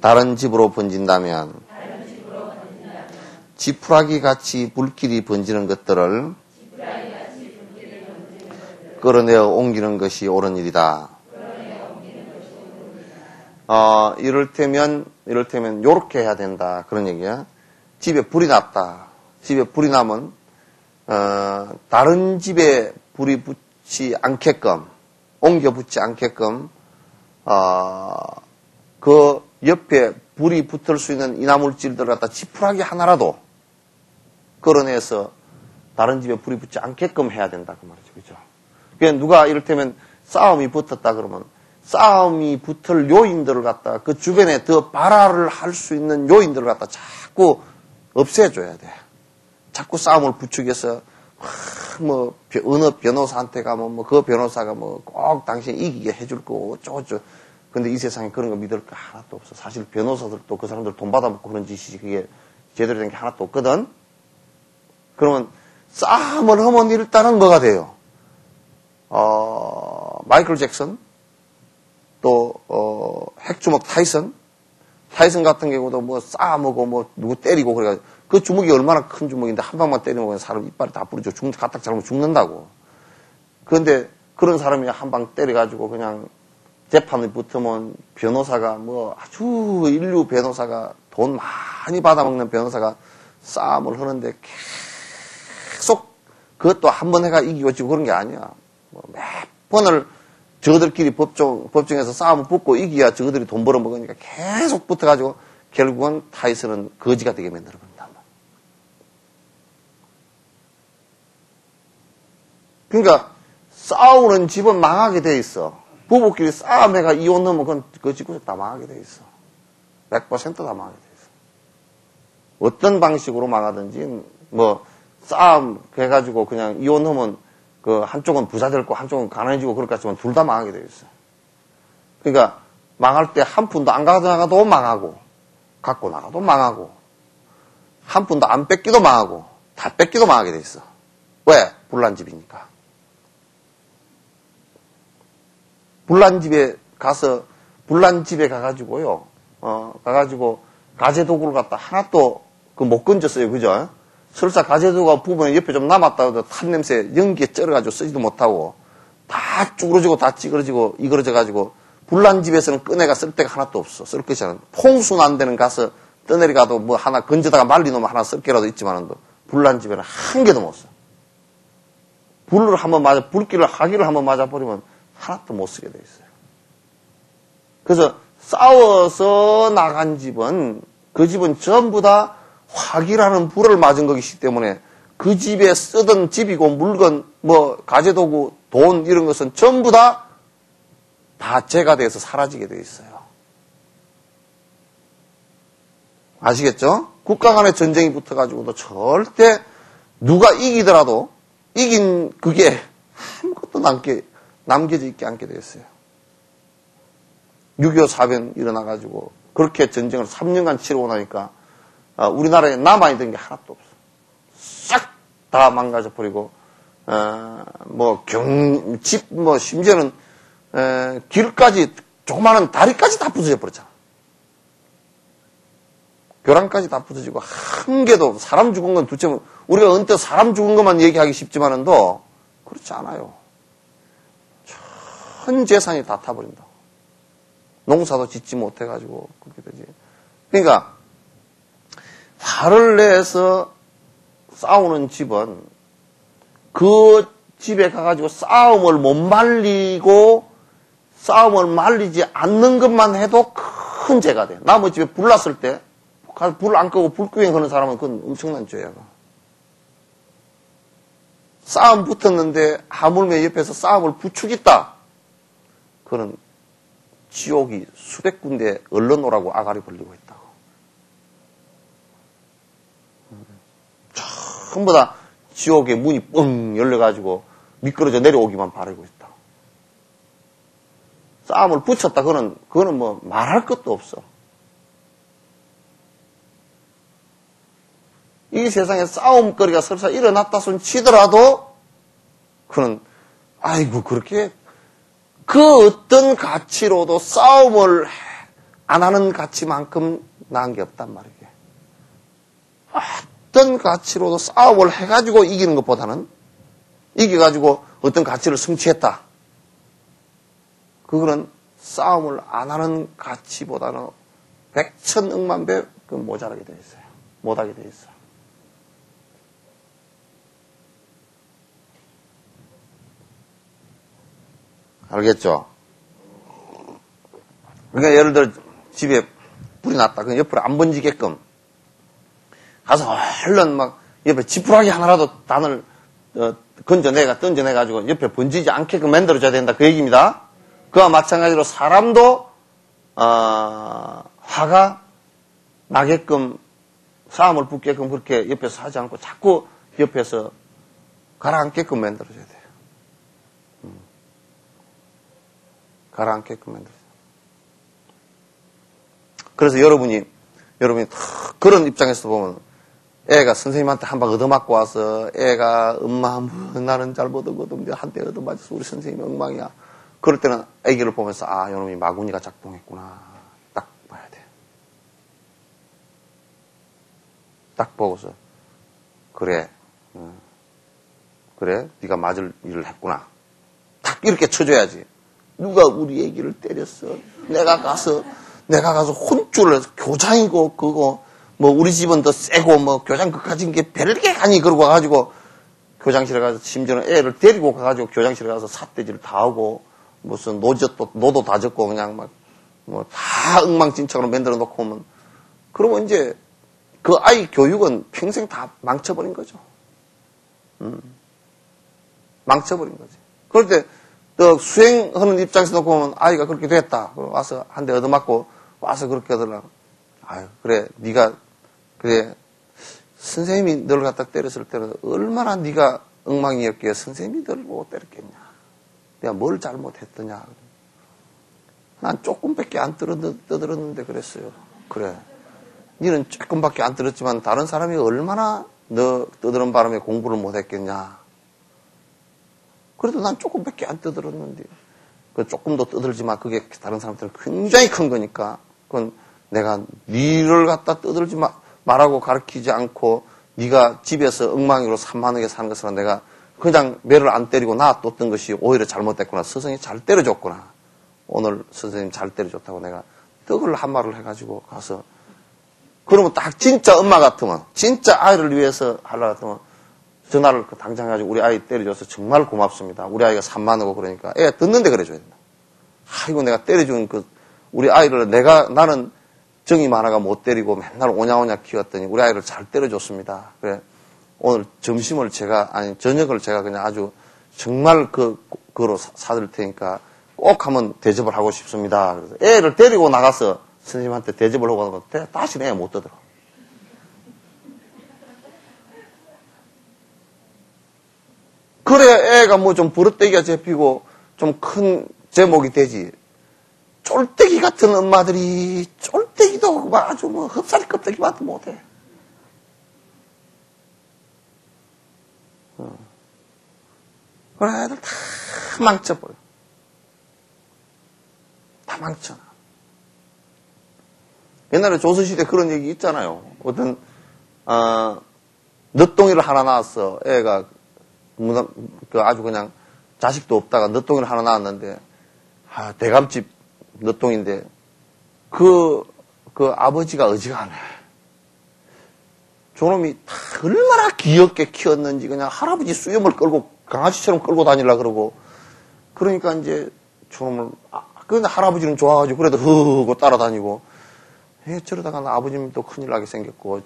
Speaker 1: 다른 집으로 번진다면 지푸라기 같이 불길이 번지는 것들을 끌어내어 옮기는 것이 옳은 일이다. 이럴테면 요렇게 해야 된다. 그런 얘기야. 집에 불이 났다. 집에 불이 나면, 다른 집에 불이 붙지 않게끔, 옮겨 붙지 않게끔, 그 옆에 불이 붙을 수 있는 이나물질들을 갖다 지푸라기 하나라도 끌어내서 다른 집에 불이 붙지 않게끔 해야 된다. 그 말이죠. 그죠? 그러니까 누가 이를테면 싸움이 붙었다 그러면 싸움이 붙을 요인들을 갖다 그 주변에 더 발화를 할 수 있는 요인들을 갖다 자꾸 없애줘야 돼. 자꾸 싸움을 부추겨서 뭐 어느 변호사한테 가면 뭐 그 변호사가 뭐 꼭 당신 이기게 해줄 거고 어쩌고저쩌고. 근데 이 세상에 그런 거 믿을 거 하나도 없어. 사실 변호사들도 그 사람들 돈 받아먹고 그런 짓이지 그게 제대로 된 게 하나도 없거든. 그러면 싸움을 하면 일단은 뭐가 돼요? 마이클 잭슨, 또, 핵주먹 타이슨 같은 경우도 뭐 싸움하고 뭐 누구 때리고 그래가지고 그 주먹이 얼마나 큰 주먹인데 한 방만 때리면 사람 이빨이 다 부러져. 가딱 잘못 죽는다고. 그런데 그런 사람이 한 방 때려가지고 그냥 재판에 붙으면 변호사가 뭐 아주 인류 변호사가 돈 많이 받아먹는 변호사가 싸움을 하는데 계속 그것도 한 번 해가 이기고 지고 그런 게 아니야. 뭐 몇 번을 저들끼리 법정에서 싸움을 붙고 이기야 저들이 돈 벌어먹으니까 계속 붙어가지고 결국은 타이슨은 거지가 되게 만들어버린단 말이야. 그러니까 싸우는 집은 망하게 돼 있어. 부부끼리 싸움해가 이혼하면 그건 그 집구석 다 망하게 돼 있어. 100% 다 망하게 돼 있어. 어떤 방식으로 망하든지 뭐 싸움 해가지고 그냥 이혼하면 그 한쪽은 부자 될고 한쪽은 가난해지고 그럴 것 같지만 둘 다 망하게 돼 있어. 그러니까 망할 때 한 푼도 안 가져나가도 망하고 갖고 나가도 망하고 한 푼도 안 뺏기도 망하고 다 뺏기도 망하게 돼 있어. 왜? 불난 집이니까. 불난 집에 가가지고요, 가가지고 가재도구를 갖다 하나도 못 건졌어요. 그죠? 설사 가재도구가 부분에 옆에 좀 남았다 해도 탄 냄새 연기에 쩔어가지고 쓰지도 못하고 다 쭈그러지고 다 찌그러지고 이그러져가지고 불난 집에서는 꺼내가 쓸 데가 하나도 없어. 쓸 것이 않은. 풍수 난 데는 가서 떠내리 가도 뭐 하나 건져다가 말리놓으면 하나 쓸 개라도 있지만은 불난 집에는 한 개도 못 써. 불길을 하기를 한번 맞아버리면 하나도 못 쓰게 돼 있어요. 그래서 싸워서 나간 집은 그 집은 전부 다 화기라는 불을 맞은 것이기 때문에 그 집에 쓰던 집이고 물건 뭐 가재도구 돈 이런 것은 전부 다 재가 돼서 사라지게 돼 있어요. 아시겠죠? 국가 간의 전쟁이 붙어가지고도 절대 누가 이기더라도 이긴 그게 아무것도 남겨져 있지 않게 되었어요. 6.25 사변 일어나가지고 그렇게 전쟁을 3년간 치르고 나니까 우리나라에 남아있던 게 하나도 없어. 싹 다 망가져버리고 심지어는 길까지 조그마한 다리까지 다 부서져 버렸잖아. 교란까지 다 부서지고, 한 개도, 사람 죽은 건 둘째, 우리가 언뜻 사람 죽은 것만 얘기하기 쉽지만은도, 그렇지 않아요. 전 재산이 다 타버린다고. 농사도 짓지 못해가지고, 그렇게 되지. 그러니까, 화를 내서 싸우는 집은, 그 집에 가가지고 싸움을 못 말리고, 싸움을 말리지 않는 것만 해도 큰 죄가 돼. 남의 집에 불 났을 때, 불 안 끄고 불구경 하는 사람은 그건 엄청난 죄야. 싸움 붙었는데 하물며 옆에서 싸움을 부추겼다. 그건 지옥이 수백 군데 얼러놓으라고 아가리 벌리고 있다고. 전부 다 지옥의 문이 뻥 열려가지고 미끄러져 내려오기만 바라고 있다. 싸움을 붙였다. 그거는 뭐 말할 것도 없어. 이 세상에 싸움거리가 설사 일어났다 손 치더라도, 그는, 아이고, 그렇게, 그 어떤 가치로도 싸움을 안 하는 가치만큼 나은 게 없단 말이에요. 어떤 가치로도 싸움을 해가지고 이기는 것보다는, 이겨가지고 어떤 가치를 성취했다. 그거는 싸움을 안 하는 가치보다는 백천억만 배 모자라게 돼 있어요. 못하게 돼 있어요. 알겠죠? 그러니까 예를 들어 집에 불이 났다. 그럼 옆으로 안 번지게끔 가서 얼른 막 옆에 지푸라기 하나라도 단을 던져내가지고 옆에 번지지 않게끔 만들어줘야 된다. 그 얘기입니다. 그와 마찬가지로 사람도 화가 나게끔 싸움을 붙게끔 그렇게 옆에서 하지 않고 자꾸 옆에서 가라앉게끔 만들어줘야 돼요. 가라앉게끔 만들어줘야 돼요. 그래서 여러분이 그런 입장에서 보면 애가 선생님한테 한 방 얻어맞고 와서 애가 엄마 나는 잘못하거든 한 대 얻어맞아서 우리 선생님이 엉망이야. 그럴 때는 애기를 보면서 여러분이 마구니가 작동했구나. 딱 봐야 돼. 딱 보고서 그래 네가 맞을 일을 했구나. 딱 이렇게 쳐줘야지. 누가 우리 애기를 때렸어. 내가 가서 혼쭐을 해서 교장이고 그거 뭐 우리 집은 더 세고 뭐 교장 그까진 게 별게 아니 그러고 가가지고 교장실에 가서 심지어는 애를 데리고 가가지고 교장실에 가서 삿대질 다 하고 무슨 노도 다 젖고 그냥 막 뭐 다 엉망진창으로 만들어 놓고 오면 그러면 이제 그 아이 교육은 평생 다 망쳐버린 거죠. 망쳐버린 거지. 그럴 때 또 수행하는 입장에서 놓고 보면 아이가 그렇게 됐다. 와서 한 대 얻어맞고 와서 그렇게 하더라고. 그래 네가 그래 선생님이 널 갖다 때렸을 때는 얼마나 네가 엉망이었기에 선생님이 널 못 때렸겠냐. 내가 뭘 잘못했더냐. 난 조금밖에 안 떠들었는데 그랬어요. 그래. 너는 조금밖에 안 들었지만 다른 사람이 얼마나 너 떠드는 바람에 공부를 못했겠냐. 그래도 난 조금밖에 안 떠들었는데 그 조금도 떠들지만 그게 다른 사람들은 굉장히 큰 거니까 그건 내가 니를 갖다 떠들지 말라고 가르치지 않고 네가 집에서 엉망이로 산만하게 사는 것은 내가 그냥 매를 안 때리고 놔뒀던 것이 오히려 잘못됐구나. 스승이 잘 때려줬구나. 오늘 선생님 잘 때려줬다고 내가 떡을 한 마리를 해가지고 가서 그러면 딱 진짜 엄마 같으면 진짜 아이를 위해서 하려고 같으면 전화를 당장 해가지고 우리 아이 때려줘서 정말 고맙습니다. 우리 아이가 산만하고 그러니까 애가 듣는데 그래줘야 된다. 아이고 내가 때려준 우리 아이를 나는 정이 많아가 못 때리고 맨날 오냐오냐 키웠더니 우리 아이를 잘 때려줬습니다. 그래 오늘 저녁을 제가 그냥 아주 정말 그거로 사드릴 테니까 꼭 한번 대접을 하고 싶습니다. 그래서 애를 데리고 나가서 선생님한테 대접을 하고 나면 다시는 애 못 떠들어. 그래야 애가 뭐 좀 버릇대기가 잡히고 좀 큰 제목이 되지. 쫄대기 같은 엄마들이 쫄대기도 아주 뭐 흡사리 껍데기 맛도 못해. 그래 애들 다 망쳐버려. 다 망쳐. 옛날에 조선시대 그런 얘기 있잖아요. 어떤, 늦둥이를 하나 낳았어. 애가, 아주 그냥 자식도 없다가 늦둥이를 하나 낳았는데, 대감집 늦둥인데, 그 아버지가 어지간해. 저놈이 얼마나 귀엽게 키웠는지 그냥 할아버지 수염을 끌고 강아지처럼 끌고 다니려 그러고, 그러니까 이제 저놈을, 근데 할아버지는 좋아가지고 그래도 흐흐고 따라다니고, 저러다가 아버지는 또 큰일 나게 생겼고,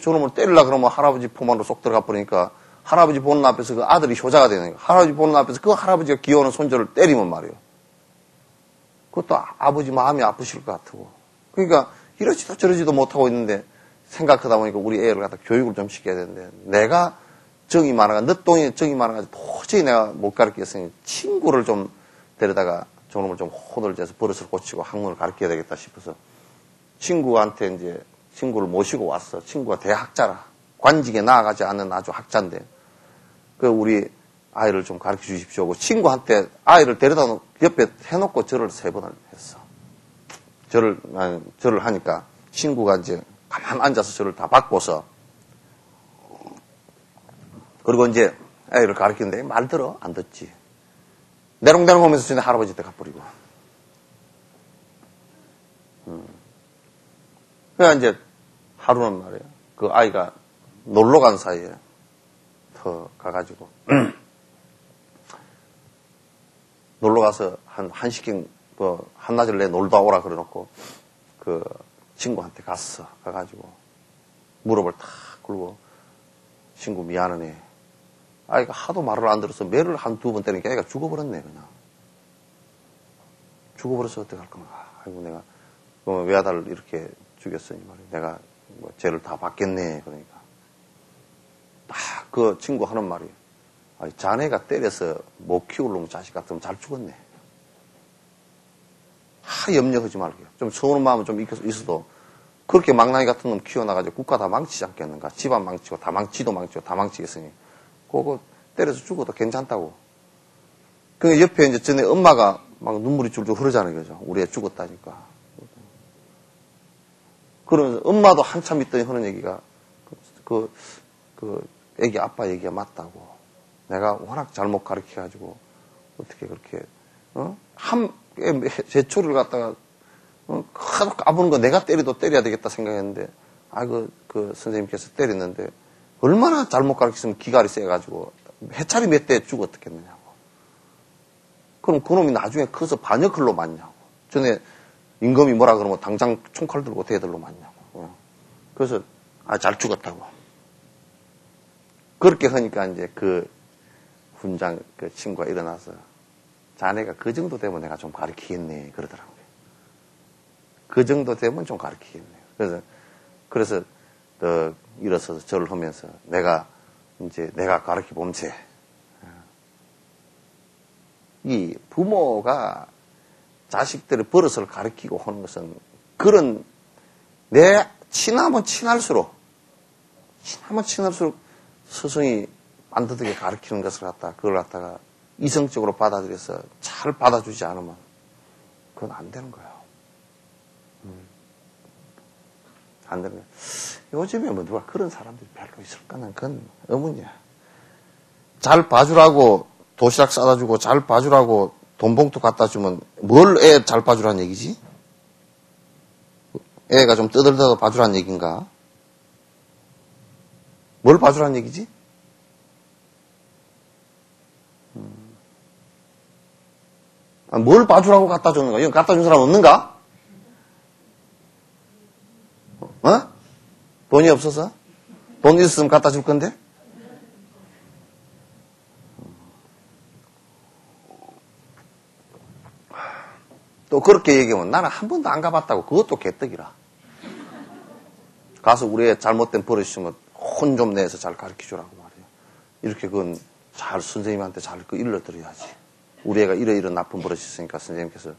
Speaker 1: 저놈을 때리려 그러면 할아버지 품 안으로 쏙 들어가 버리니까, 할아버지 보는 앞에서 그 아들이 효자가 되는 거야. 할아버지 보는 앞에서 그 할아버지가 귀여운 손주를 때리면 말이에요. 그것도 아버지 마음이 아프실 것 같고. 그러니까 이러지도 저러지도 못하고 있는데, 생각하다 보니까 우리 애를 갖다 교육을 좀 시켜야 되는데, 내가 정이 많아가, 늦동이 정이 많아가지고 도저히 내가 못 가르치겠으니 친구를 좀 데려다가 저놈을 좀 호들 재서 버릇을 고치고 학문을 가르쳐야 되겠다 싶어서 친구한테 이제 친구를 모시고 왔어. 친구가 대학자라. 관직에 나아가지 않는 아주 학자인데, 그 우리 아이를 좀 가르쳐 주십시오. 그 친구한테 아이를 데려다 옆에 해놓고 절을 3번을 했어. 절을 하니까 친구가 이제 가만 앉아서 저를 다 받고서, 그리고 이제 애를 가르치는데 말 들어? 안 듣지. 내롱내롱 하면서 전에 할아버지 때 가버리고. 그래 이제 하루는 말이에요. 그 아이가 놀러 간 사이에 더 가가지고 놀러 가서 한 시경 한낮을 내 놀다 오라 그래놓고 그 친구한테 갔어. 가가지고 무릎을 탁 꿇고, 친구 미안하네. 아이가 하도 말을 안 들어서 매를 한 2번 때리니까 애가 죽어버렸네. 그냥 죽어버려서 어떡할 건가. 아이고 내가 외아들을 이렇게 죽였으니 말이야. 내가 뭐 죄를 다 받겠네. 그러니까 딱 그 친구 하는 말이, 자네가 때려서 못 키울 놈 자식 같으면 잘 죽었네. 염려하지 말게요. 좀 서운한 마음은 좀 있어도 그렇게 망나니 같은 놈 키워놔가지고 국가 다 망치지 않겠는가. 집안 망치고 지도 망치고 다 망치겠으니 그거 때려서 죽어도 괜찮다고. 그 옆에 이제 전에 엄마가 막 눈물이 줄줄 흐르잖아요. 그죠? 우리 애 죽었다니까. 그러면서 엄마도 한참 있더니 하는 얘기가 애기 아빠 얘기가 맞다고. 내가 워낙 잘못 가르쳐가지고 어떻게 그렇게 제초를 갖다가 하도 까부는 거 내가 때려도 때려야 되겠다 생각했는데, 그 선생님께서 때렸는데 얼마나 잘못 가르쳤으면 기갈이 세가지고 해차리 몇 대 죽어 어떻겠느냐고. 그럼 그놈이 나중에 커서 반역클로 맞냐고. 전에 임금이 뭐라 그러면 당장 총칼 들고 대들로 맞냐고. 그래서 잘 죽었다고. 그렇게 하니까 이제 그 훈장 그 친구가 일어나서, 자네가 그 정도 되면 내가 좀 가르치겠네 그러더라고요. 그 정도 되면 좀 가르치겠네. 그래서 일어서서 절을 하면서 내가 가르쳐 봄새. 이 부모가 자식들의 버릇을 가르치고 하는 것은 그런 친하면 친할수록 스승이 반듯하게 가르치는 것을 그걸 갖다가 이성적으로 받아들여서 잘 받아주지 않으면 그건 안 되는 거예요. 안 되는 거예요. 요즘에 뭐 누가 그런 사람들이 별로 있을까는 그건 의문이야. 잘 봐주라고 도시락 싸다 주고 잘 봐주라고 돈봉투 갖다 주면 뭘 애 잘 봐주라는 얘기지? 애가 좀 떠들떠서 봐주라는 얘기인가? 뭘 봐주라는 얘기지? 뭘 봐주라고 갖다 주는 거야? 이거 갖다 준 사람 없는가? 돈이 없어서? 돈 있었으면 갖다 줄 건데? 또 그렇게 얘기하면 나는 한 번도 안 가봤다고. 그것도 개떡이라. 가서 우리 애 잘못된 버릇 있으면 혼 좀 내서 잘 가르쳐 주라고 말이에요. 이렇게 그건 잘 선생님한테 잘 일러드려야지. 우리 애가 이런 나쁜 버릇이 있으니까 선생님께서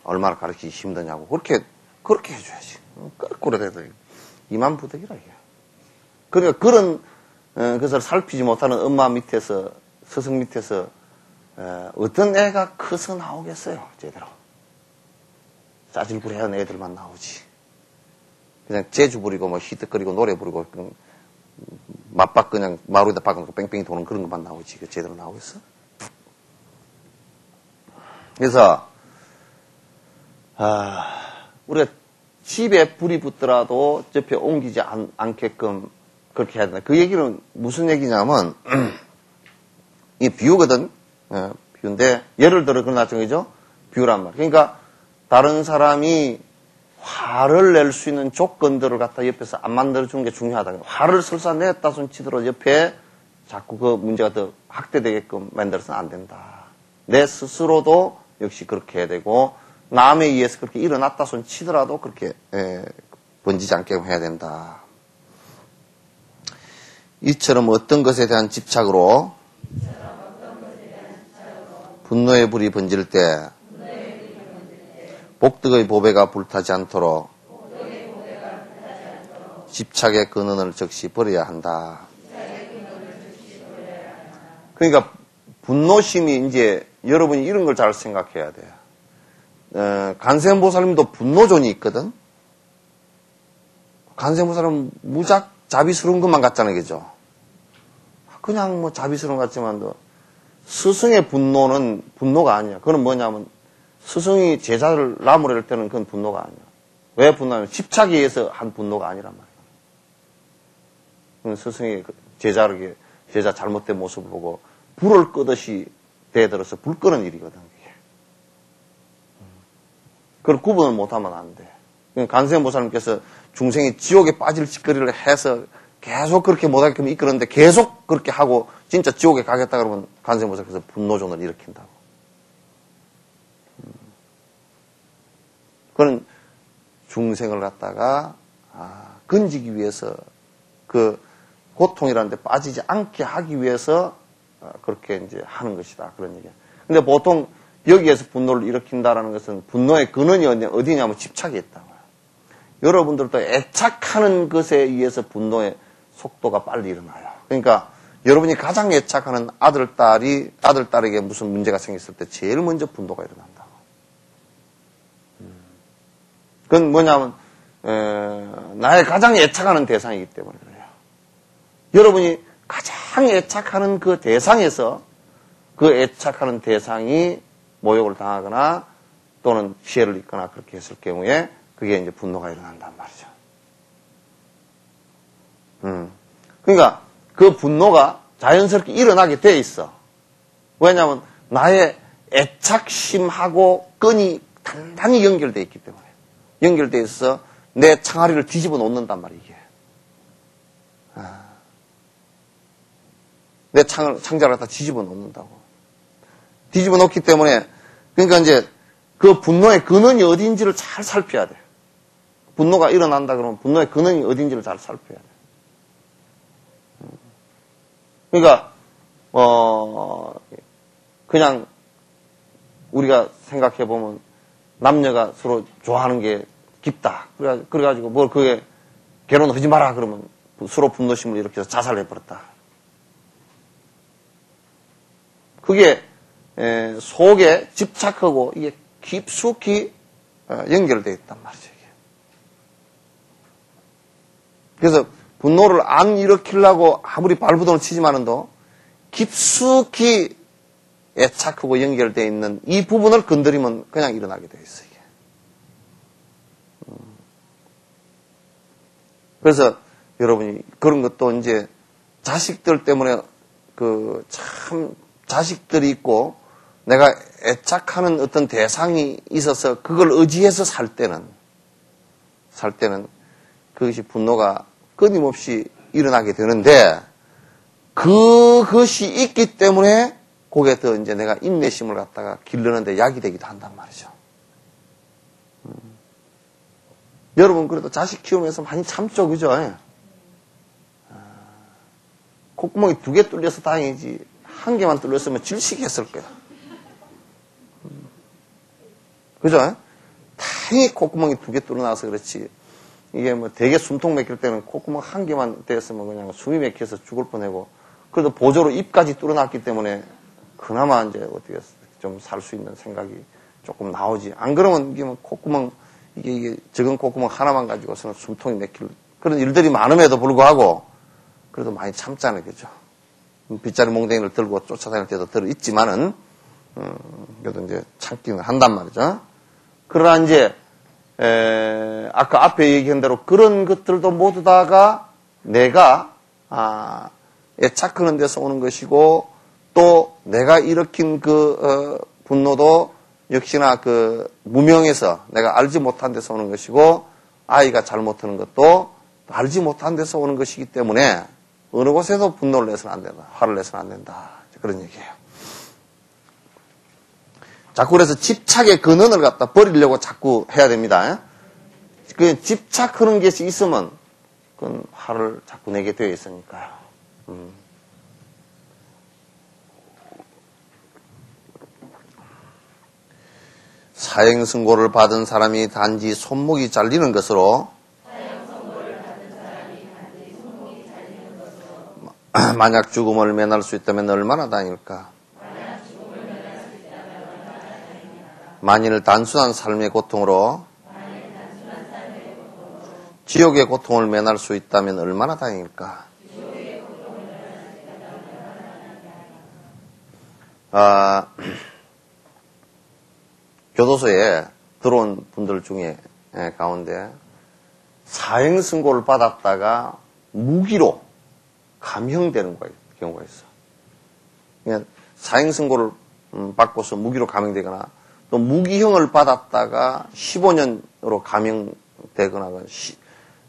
Speaker 1: 얼마나 가르치기 힘드냐고. 그렇게 해줘야지. 거꾸로 돼도 이만부득이라 이게. 그러니까 그런 것을 살피지 못하는 엄마 밑에서 스승 밑에서 어떤 애가 커서 나오겠어요. 제대로. 짜질구레한 애들만 나오지. 그냥 재주 부리고 뭐 히득거리고 노래 부르고 맞박 그냥 마루에다 박아놓고 뺑뺑이 도는 그런 것만 나오지. 그 제대로 나오겠어? 그래서 우리가 집에 불이 붙더라도 옆에 옮기지 않게끔 그렇게 해야 된다. 그 얘기는 무슨 얘기냐면 이게 비유거든. 비유인데 예를 들어 그런 나중이죠. 비유란 말. 그러니까 다른 사람이 화를 낼 수 있는 조건들을 갖다 옆에서 안 만들어주는 게 중요하다. 화를 설사 냈다 손 치더라도 옆에 자꾸 그 문제가 더 확대되게끔 만들어서는 안 된다. 내 스스로도 역시 그렇게 해야 되고 남에 의해서 그렇게 일어났다 손 치더라도 그렇게 번지지 않게 해야 된다. 이처럼 어떤 것에 대한 집착으로 분노의 불이 번질 때 복덕의 보배가 불타지 않도록 집착의 근원을 즉시 버려야 한다. 그러니까 분노심이 이제 여러분이 이런 걸 잘 생각해야 돼요. 관세음보살님도 분노존이 있거든. 관세음보살은 무작 자비스러운 것만 같잖아요, 그죠? 그냥 뭐 자비스러운 것 같지만도 스승의 분노는 분노가 아니야. 그건 뭐냐면 스승이 제자를 나무랄 때는 그건 분노가 아니야. 왜 분노하냐면 집착에 의해서 한 분노가 아니란 말이야. 스승이 제자 잘못된 모습을 보고 불을 끄듯이 대들어서 불 끄는 일이거든. 이게. 그걸 구분을 못하면 안 돼. 관세음보살님께서 중생이 지옥에 빠질 짓거리를 해서 계속 그렇게 못하게끔 이끌었는데 계속 그렇게 하고 진짜 지옥에 가겠다 그러면 관세음보살께서 분노존을 일으킨다고. 그는 중생을 갖다가 건지기 위해서 그 고통이라는 데 빠지지 않게 하기 위해서 그렇게 이제 하는 것이다. 그런 얘기야. 근데 보통 여기에서 분노를 일으킨다라는 것은 분노의 근원이 어디냐면 집착이 있다고요. 여러분들도 애착하는 것에 의해서 분노의 속도가 빨리 일어나요. 그러니까 여러분이 가장 애착하는 아들딸에게 무슨 문제가 생겼을 때 제일 먼저 분노가 일어난다고. 그건 뭐냐면 나의 가장 애착하는 대상이기 때문에 그래요. 여러분이 가장 애착하는 그 대상에서 그 애착하는 대상이 모욕을 당하거나 또는 피해를 입거나 그렇게 했을 경우에 그게 이제 분노가 일어난단 말이죠. 그러니까 그 분노가 자연스럽게 일어나게 돼 있어. 왜냐하면 나의 애착심하고 끈이 단단히 연결되어 있기 때문에. 연결되어 있어서 내 창아리를 뒤집어 놓는단 말이야, 이게. 내 창자를 갖다 뒤집어 놓는다고. 뒤집어 놓기 때문에, 그러니까 이제 그 분노의 근원이 어딘지를 잘 살펴야 돼. 분노가 일어난다 그러면 분노의 근원이 어딘지를 잘 살펴야 돼. 그러니까, 그냥 우리가 생각해보면 남녀가 서로 좋아하는 게 깊다. 그래가지고 뭘 그게 결혼하지 마라 그러면 서로 분노심을 일으켜서 자살해버렸다. 그게 속에 집착하고 이게 깊숙이 연결되어 있단 말이죠. 이게. 그래서 분노를 안 일으키려고 아무리 발부동을 치지만은도 깊숙이 애착하고 연결되어 있는 이 부분을 건드리면 그냥 일어나게 되어 있어요. 이게. 그래서 여러분이 그런 것도 이제 자식들 때문에 참 자식들이 있고 내가 애착하는 어떤 대상이 있어서 그걸 의지해서 살 때는 그것이 분노가 끊임없이 일어나게 되는데 그것이 있기 때문에 그게 더 이제 내가 인내심을 갖다가 기르는데 약이 되기도 한단 말이죠. 여러분 그래도 자식 키우면서 많이 참죠, 그죠? 콧구멍이 2개 뚫려서 다행이지 1개만 뚫렸으면 질식했을 거야. 그죠? 다행히 콧구멍이 2개 뚫어나와서 그렇지. 이게 뭐 되게 숨통 막힐 때는 콧구멍 1개만 됐으면 그냥 숨이 막혀서 죽을 뻔하고 그래도 보조로 입까지 뚫어놨기 때문에 그나마 이제 어떻게 좀 살 수 있는 생각이 조금 나오지. 안 그러면 이게 뭐 콧구멍 이게 적은 콧구멍 하나만 가지고서는 숨통이 막힐 그런 일들이 많음에도 불구하고 그래도 많이 참잖아요. 그죠? 빗자루 몽댕이를 들고 쫓아다닐 때도 들어있지만은, 그래도 이제 참기는 한단 말이죠. 그러나 이제, 아까 앞에 얘기한 대로 그런 것들도 모두 다가 내가, 애착하는 데서 오는 것이고, 또 내가 일으킨 분노도 역시나 무명에서 내가 알지 못한 데서 오는 것이고, 아이가 잘못하는 것도 알지 못한 데서 오는 것이기 때문에, 어느 곳에서 분노를 내서는 안 된다. 화를 내서는 안 된다. 그런 얘기예요. 자꾸 그래서 집착의 근원을 갖다 버리려고 자꾸 해야 됩니다. 그 집착하는 것이 있으면 그건 화를 자꾸 내게 되어 있으니까요. 사형선고를 받은 사람이 단지 손목이 잘리는 것으로 만약 죽음을 면할 수 있다면 얼마나 다행일까? 만일 단순한 삶의 고통으로 지옥의 고통을 면할 수 있다면 얼마나 다행일까? 교도소에 들어온 분들 중에 가운데 사형 선고를 받았다가 무기로 감형되는 경우가 있어. 그냥 사형 선고를 받고서 무기로 감형되거나 또 무기형을 받았다가 15년으로 감형되거나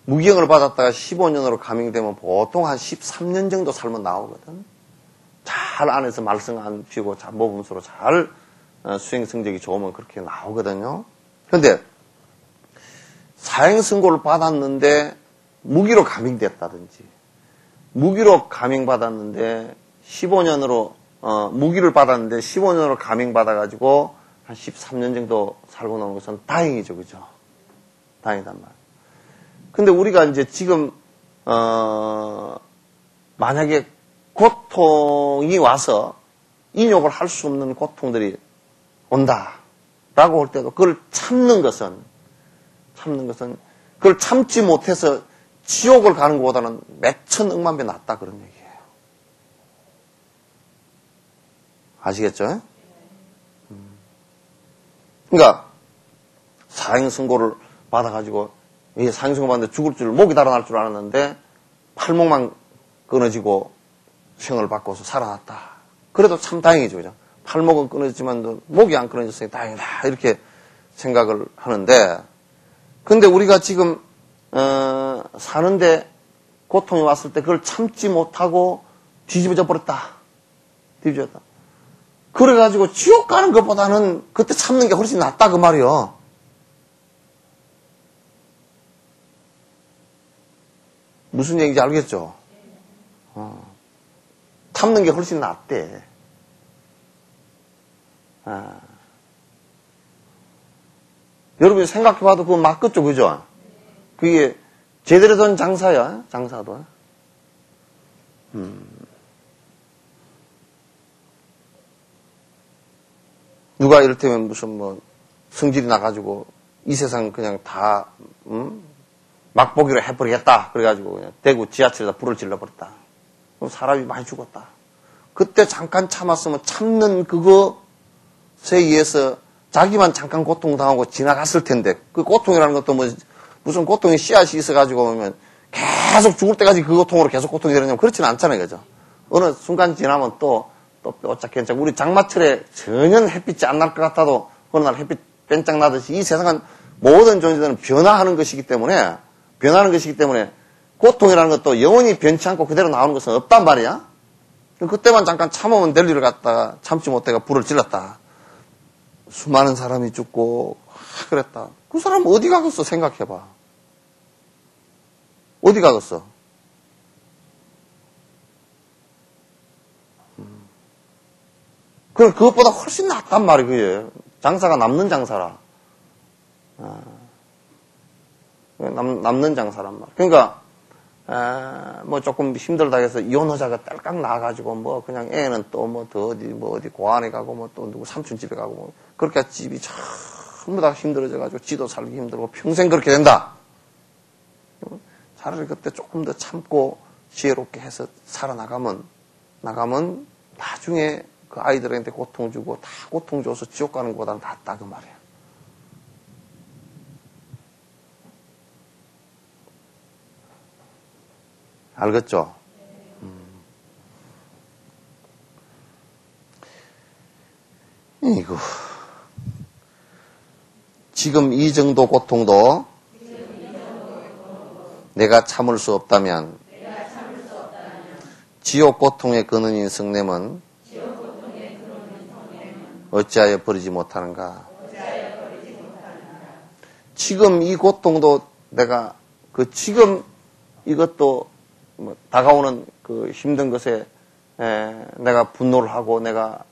Speaker 1: 무기형을 받았다가 15년으로 감형되면 보통 한 13년 정도 살면 나오거든. 잘 안에서 말썽 안 피우고 모범수로 잘 수행 성적이 좋으면 그렇게 나오거든요. 그런데 사형 선고를 받았는데 무기로 감형됐다든지 무기로 감형받았는데 15년으로 무기를 받았는데 15년으로 감형받아가지고 한 13년 정도 살고 나오는 것은 다행이죠, 그죠? 다행이단 말이에요. 근데 우리가 이제 지금 만약에 고통이 와서 인욕을 할 수 없는 고통들이 온다라고 할 때도 그걸 참는 것은 그걸 참지 못해서 지옥을 가는 것보다는 몇천 억만 배 낫다 그런 얘기예요. 아시겠죠? 그러니까 사형 선고를 받아가지고 사형 선고 받는데 죽을 줄 목이 달아날 줄 알았는데 팔목만 끊어지고 생을 받고서 살아났다. 그래도 참 다행이죠, 그죠? 팔목은 끊어졌지만 목이 안 끊어졌으니 다행이다 이렇게 생각을 하는데, 근데 우리가 지금 사는데 고통이 왔을 때 그걸 참지 못하고 뒤집어져 버렸다. 뒤집어졌다. 그래가지고 지옥 가는 것보다는 그때 참는 게 훨씬 낫다 그 말이요. 무슨 얘기인지 알겠죠? 참는 게 훨씬 낫대. 여러분이 생각해봐도 그거 맞겠죠, 그죠? 그게 제대로 된 장사야, 장사도. 누가 이를테면 무슨 성질이 나가지고 이 세상 그냥 다 맛보기로 해버리겠다. 그래가지고 그냥 대구 지하철에다 불을 질러버렸다. 그럼 사람이 많이 죽었다. 그때 잠깐 참았으면 참는 그것에 의해서 자기만 잠깐 고통당하고 지나갔을 텐데, 그 고통이라는 것도 무슨 고통이 씨앗이 있어가지고 보면 계속 죽을 때까지 그 고통으로 계속 고통이 되느냐면 그렇지는 않잖아요, 그죠? 어느 순간 지나면 또 뾰짝견짝. 우리 장마철에 전혀 햇빛이 안 날 것 같아도 어느 날 햇빛 뺀짝 나듯이 이 세상은 모든 존재들은 변화하는 것이기 때문에 고통이라는 것도 영원히 변치 않고 그대로 나오는 것은 없단 말이야. 그때만 잠깐 참으면 될 일을 갖다가 참지 못해가 불을 질렀다. 수많은 사람이 죽고 그랬다. 그 사람 어디 가겠어 생각해봐. 어디 가겠어? 그럼 그것보다 훨씬 낫단 말이에요. 그게. 장사가 남는 장사라. 남는 장사란 말. 그러니까 조금 힘들다 해서 이혼하자가 딸깍 나와가지고 그냥 애는 또 어디 고안에 가고 또 누구 삼촌 집에 가고 그렇게 집이 참 전부 다 힘들어져가지고 지도 살기 힘들고 평생 그렇게 된다. 차라리 그때 조금 더 참고 지혜롭게 해서 살아나가면 나중에 그 아이들한테 고통 주고 다 고통 줘서 지옥 가는 것보다는 낫다 그 말이야. 알겠죠? 이거 지금 이 정도 고통도 내가 참을 수 없다면 지옥 고통의 근원인 성냄은 어찌하여 버리지 못하는가? 지금 이 고통도 내가 지금 이것도 다가오는 그 힘든 것에 내가 분노를 하고 내가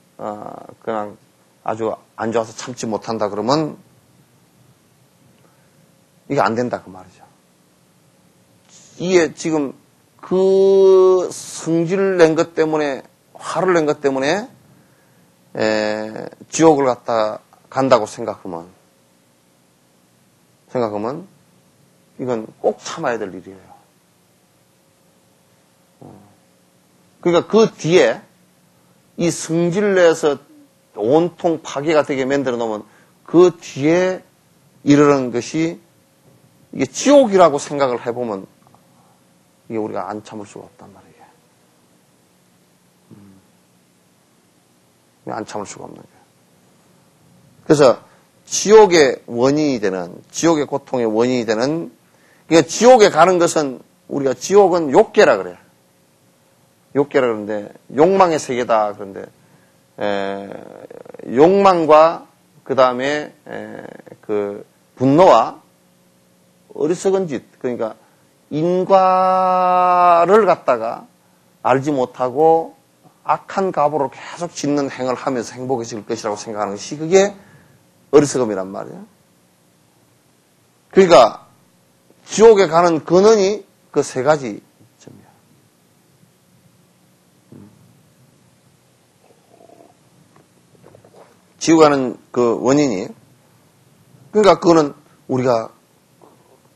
Speaker 1: 그냥 아주 안 좋아서 참지 못한다 그러면 이게 안 된다 그 말이죠. 이게 지금 그 성질을 낸 것 때문에 화를 낸 것 때문에 지옥을 간다고 생각하면 이건 꼭 참아야 될 일이에요. 그러니까 그 뒤에 이 성질을 내서 온통 파괴가 되게 만들어 놓으면 그 뒤에 이르는 것이 이게 지옥이라고 생각을 해보면 이게 우리가 안 참을 수가 없단 말이에요. 안 참을 수가 없는 거예요. 그래서 지옥의 원인이 되는, 지옥의 고통의 원인이 되는, 그러니까 지옥에 가는 것은 우리가 지옥은 욕계라 그래요. 욕계라 그러는데 욕망의 세계다 그런데 욕망과 그 다음에 그 분노와 어리석은 짓, 그러니까 인과를 갖다가 알지 못하고 악한 갑오로 계속 짓는 행을 하면서 행복해질 것이라고 생각하는 것이 그게 어리석음이란 말이에요. 그러니까 지옥에 가는 근원이 그 세 가지 점이야. 지옥에 가는 그 원인이, 그러니까 그거는 우리가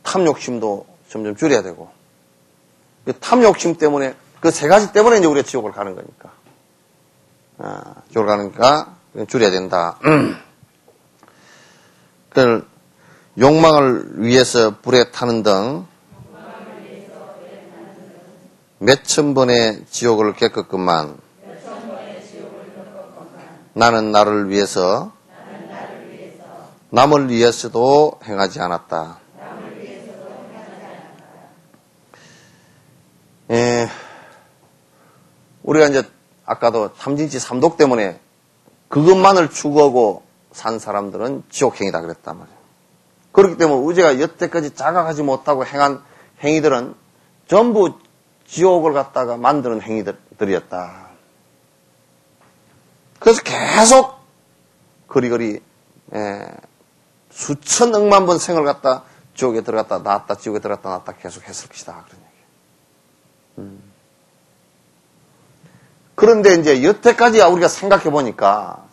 Speaker 1: 탐욕심도 점점 줄여야 되고, 탐욕심 때문에 그 세 가지 때문에 이제 우리가 지옥을 가는 거니까, 지옥을 가니까 줄여야 된다. 그 욕망을 위해서 불에 타는 등 몇천 번의 지옥을 겪었건만 나는 나를 위해서 남을 위해서도 행하지 않았다. 우리가 이제 아까도 삼진치 삼독 때문에 그것만을 추구하고 산 사람들은 지옥행이다 그랬단 말이에요. 그렇기 때문에 우리가 여태까지 자각하지 못하고 행한 행위들은 전부 지옥을 갖다가 만드는 행위들이었다. 그래서 계속 거리거리 수천 억만 번 생을 갖다 지옥에 들어갔다 나왔다 지옥에 들어갔다 나왔다 계속 했을 것이다 그런 얘기예요. 그런데 이제 여태까지 우리가 생각해 보니까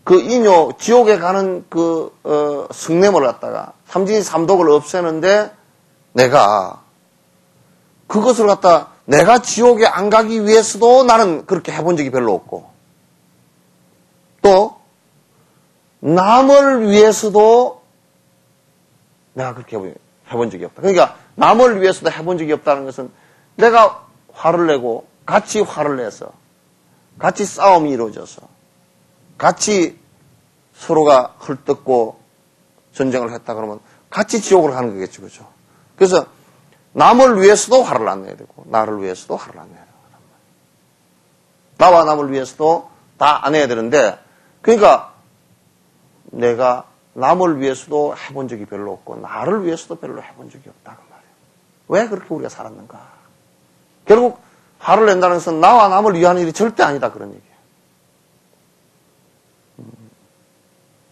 Speaker 1: 그 인요 지옥에 가는 그 성냄을 갖다가 삼진이 삼독을 없애는데 내가 그것을 갖다 내가 지옥에 안 가기 위해서도 나는 그렇게 해본 적이 별로 없고 또 남을 위해서도 내가 그렇게 해본 적이 없다. 그러니까 남을 위해서도 해본 적이 없다는 것은 내가 화를 내고 같이 화를 내서 같이 싸움이 이루어져서 같이 서로가 헐뜯고 전쟁을 했다 그러면 같이 지옥으로 가는 거겠죠. 그렇죠? 그래서 남을 위해서도 화를 안 내야 되고 나를 위해서도 화를 안 내야 되고 나와 남을 위해서도 다 안 해야 되는데 그러니까 내가 남을 위해서도 해본 적이 별로 없고 나를 위해서도 별로 해본 적이 없다 그 말이에요. 왜 그렇게 우리가 살았는가? 결국 화를 낸다는 것은 나와 남을 위한 일이 절대 아니다 그런 얘기예요.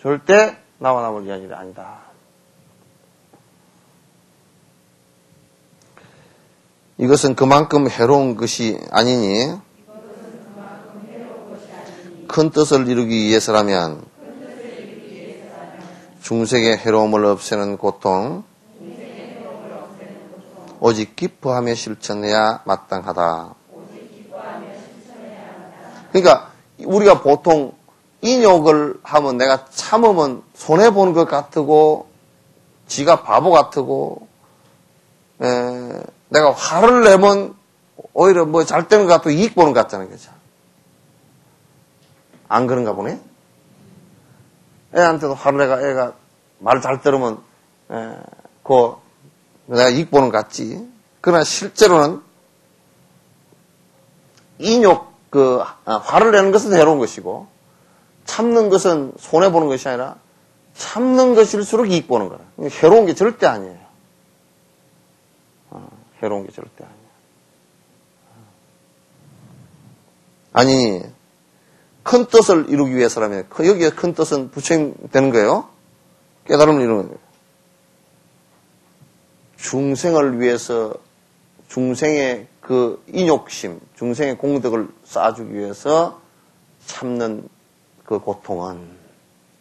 Speaker 1: 절대 나와 남을 위한 일이 아니다. 이것은 그만큼 해로운 것이 아니니 큰 뜻을 이루기 위해서라면 중생의 해로움을 없애는 고통, 오직 기뻐하며 실천해야 마땅하다. 그러니까 우리가 보통 인욕을 하면 내가 참으면 손해보는 것 같고 지가 바보 같고 내가 화를 내면 오히려 뭐 잘 되는 것 같고 이익 보는 것 같잖아요. 그죠? 안 그런가 보네? 애한테도 화를 내가 애가 말 잘 들으면 내가 이익 보는 것 같지. 그러나 실제로는 인욕 화를 내는 것은 해로운 것이고 참는 것은 손해보는 것이 아니라 참는 것일수록 이익 보는 거라. 해로운 게 절대 아니에요. 해로운 게 절대 아니에요. 아니, 큰 뜻을 이루기 위해서라면, 여기에 큰 뜻은 부처님 되는 거예요. 깨달음을 이루는 거예요. 중생을 위해서, 중생의 그 인욕심, 중생의 공덕을 쌓아주기 위해서 참는 그 고통은,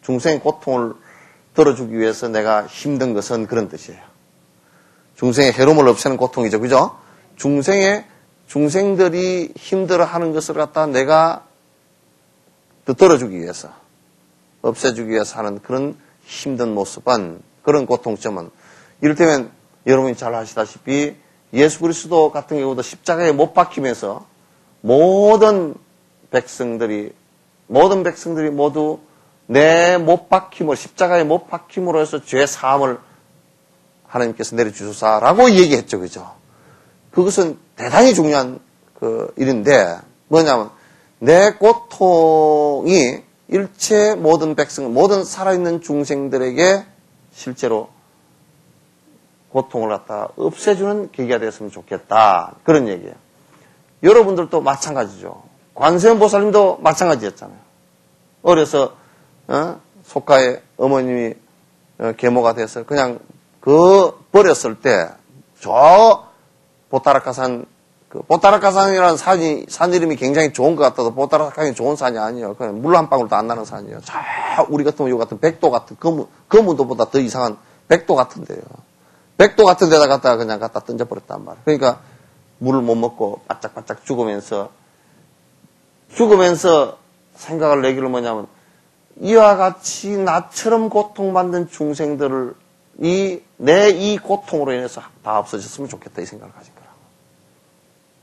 Speaker 1: 중생의 고통을 들어주기 위해서 내가 힘든 것은 그런 뜻이에요. 중생의 해로움을 없애는 고통이죠. 그죠? 중생들이 힘들어하는 것을 갖다 내가 들어주기 위해서, 없애주기 위해서 하는 그런 힘든 모습은, 그런 고통점은, 이를테면 여러분이 잘 아시다시피 예수 그리스도 같은 경우도 십자가에 못 박히면서 모든 백성들이 모두 내 못 박힘을, 십자가에 못 박힘으로 해서 죄 사함을 하나님께서 내려주소서라고 얘기했죠. 그죠? 그것은 대단히 중요한 그 일인데, 뭐냐면, 내 고통이 일체 모든 백성, 모든 살아있는 중생들에게 실제로 고통을 갖다 없애주는 계기가 됐으면 좋겠다. 그런 얘기예요. 여러분들도 마찬가지죠. 관세음보살님도 마찬가지였잖아요. 어려서 속가의 어머님이 계모가 돼서 그냥 버렸을 때 저 보타라카산, 보타라카산이라는 산 이름이 굉장히 좋은 것 같아도 보타라카산이 좋은 산이 아니에요. 그냥 물 한 방울도 안 나는 산이에요. 저 우리 같으면 요 같은 백도 같은 거문도보다 더 이상한 백도 같은데요. 백도 같은 데다 갖다 던져버렸단 말이에요. 그러니까 물을 못 먹고 바짝바짝 죽으면서 생각을 내기를 뭐냐면, 이와 같이 나처럼 고통받는 중생들을 내 이 고통으로 인해서 다 없어졌으면 좋겠다 이 생각을 가진 거라고.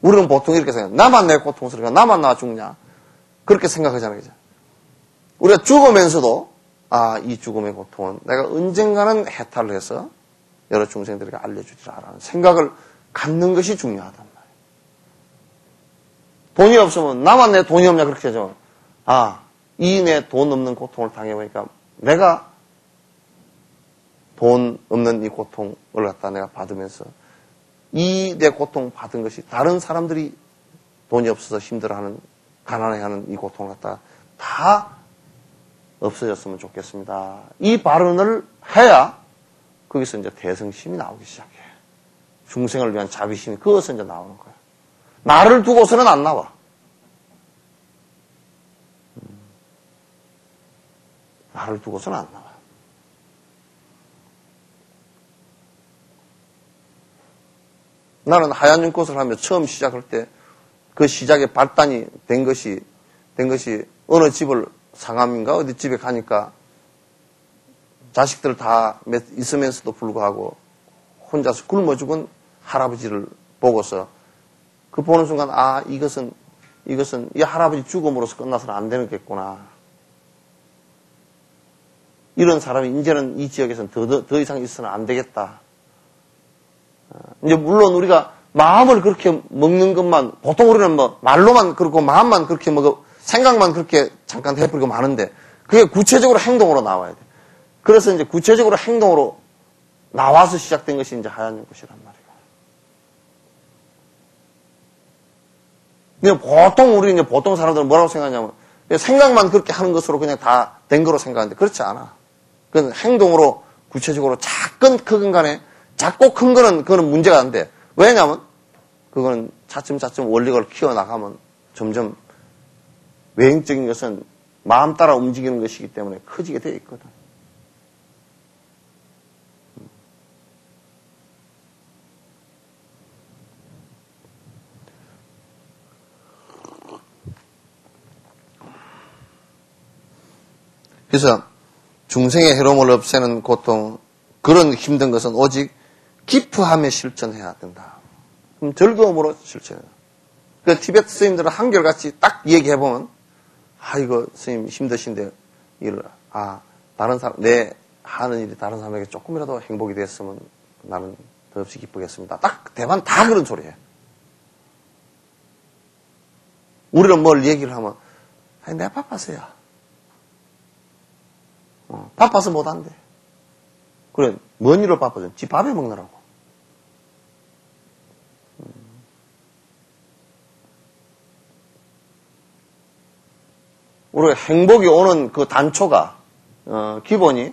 Speaker 1: 우리는 보통 이렇게 생각해요. 나만 내 고통스러워, 나만 나 죽냐, 그렇게 생각하잖아요. 그죠? 우리가 죽으면서도 이 죽음의 고통은 내가 언젠가는 해탈을 해서 여러 중생들에게 알려주리라라는 생각을 갖는 것이 중요하단 말이에요. 돈이 없으면 나만 내 돈이 없냐 그렇게 하죠. 이 내 돈 없는 고통을 당해보니까 내가 돈 없는 이 고통을 갖다 내가 받으면서 이 내 고통 받은 것이 다른 사람들이 돈이 없어서 힘들어하는, 가난해하는 이 고통을 갖다 다 없어졌으면 좋겠습니다. 이 발언을 해야 거기서 이제 대성심이 나오기 시작해. 중생을 위한 자비심이 그것은 이제 나오는 거야. 나를 두고서는 안 나와. 나를 두고서는 안 나와. 나는 하얀 눈꽃을 하며 처음 시작할 때 그 시작의 발단이 된 것이 어느 집을 상암인가 어디 집에 가니까 자식들 다 있으면서도 불구하고 혼자서 굶어 죽은 할아버지를 보고서 그 보는 순간 이것은 이 할아버지 죽음으로서 끝나서는 안 되겠구나. 이런 사람이 이제는 이 지역에서는 더 이상 있어서는 안 되겠다. 이제 물론 우리가 마음을 그렇게 먹는 것만, 보통 우리는 말로만 그렇고 마음만 그렇게 생각만 그렇게 잠깐 해버리고 마는데 그게 구체적으로 행동으로 나와야 돼. 그래서 이제 구체적으로 행동으로 나와서 시작된 것이 이제 하얀 눈꽃이란 말이에요. 보통 우리 이제 보통 사람들은 뭐라고 생각하냐면 생각만 그렇게 하는 것으로 그냥 다 된 거로 생각하는데 그렇지 않아. 그건 행동으로 구체적으로 작고 큰 거는 그거는 문제가 안 돼. 왜냐하면 그거는 차츰차츰 원리를 키워나가면 점점 외형적인 것은 마음 따라 움직이는 것이기 때문에 커지게 되어 있거든. 그래서 중생의 해로움을 없애는 고통, 그런 힘든 것은 오직 기뻐하며 실천해야 된다. 그럼 즐거움으로 실천해야 된다. 그 티베트 스님들은 한결같이 딱 얘기해보면, 이거 스님 힘드신데, 다른 사람, 내 하는 일이 다른 사람에게 조금이라도 행복이 됐으면 나는 더없이 기쁘겠습니다. 딱 대만 다 그런 소리예요. 우리는 뭘 얘기를 하면, 내가 바빠서야. 바빠서 못한대. 그래, 뭔 일로 바빠져? 지 밥에 먹느라고. 우리가 행복이 오는 그 단초가, 기본이,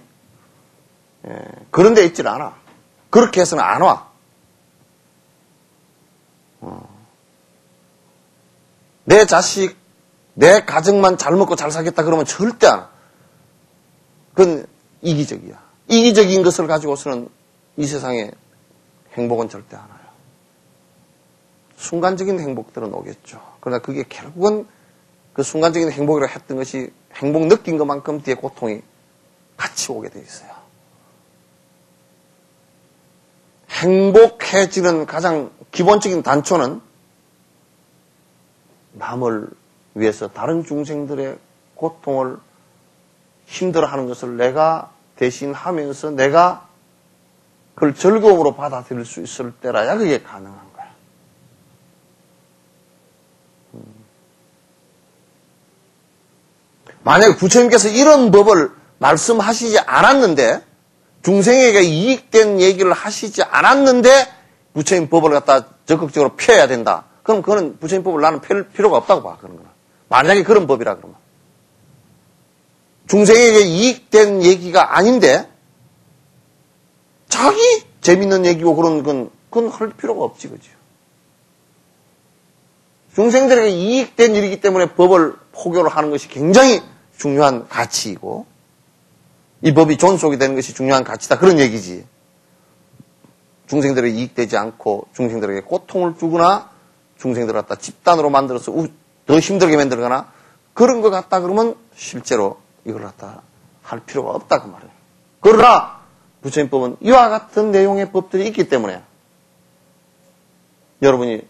Speaker 1: 그런 데 있질 않아. 그렇게 해서는 안 와. 내 자식, 내 가정만 잘 먹고 잘 살겠다 그러면 절대 안 와. 그건 이기적이야. 이기적인 것을 가지고서는 이 세상에 행복은 절대 안 와요. 순간적인 행복들은 오겠죠. 그러나 그게 결국은 그 순간적인 행복이라고 했던 것이 행복 느낀 것만큼 뒤에 고통이 같이 오게 돼 있어요. 행복해지는 가장 기본적인 단초는 남을 위해서 다른 중생들의 고통을 힘들어하는 것을 내가 대신하면서 내가 그걸 즐거움으로 받아들일 수 있을 때라야 그게 가능한 거야. 만약에 부처님께서 이런 법을 말씀하시지 않았는데 중생에게 이익된 얘기를 하시지 않았는데 부처님 법을 갖다 적극적으로 펴야 된다. 그럼 그거는 부처님 법을 나는 펼 필요가 없다고 봐. 그런 거는. 만약에 그런 법이라 그러면. 중생에게 이익된 얘기가 아닌데 자기 재밌는 얘기고 그건 할 필요가 없지, 그죠? 중생들에게 이익된 일이기 때문에 법을 포교를 하는 것이 굉장히 중요한 가치이고 이 법이 존속이 되는 것이 중요한 가치다. 그런 얘기지. 중생들에게 이익되지 않고 중생들에게 고통을 주거나 중생들을 갖다 집단으로 만들어서 더 힘들게 만들거나 그런 것 같다 그러면 실제로 이걸 갖다 할 필요가 없다 그 말이에요. 그러나 부처님법은 이와 같은 내용의 법들이 있기 때문에 여러분이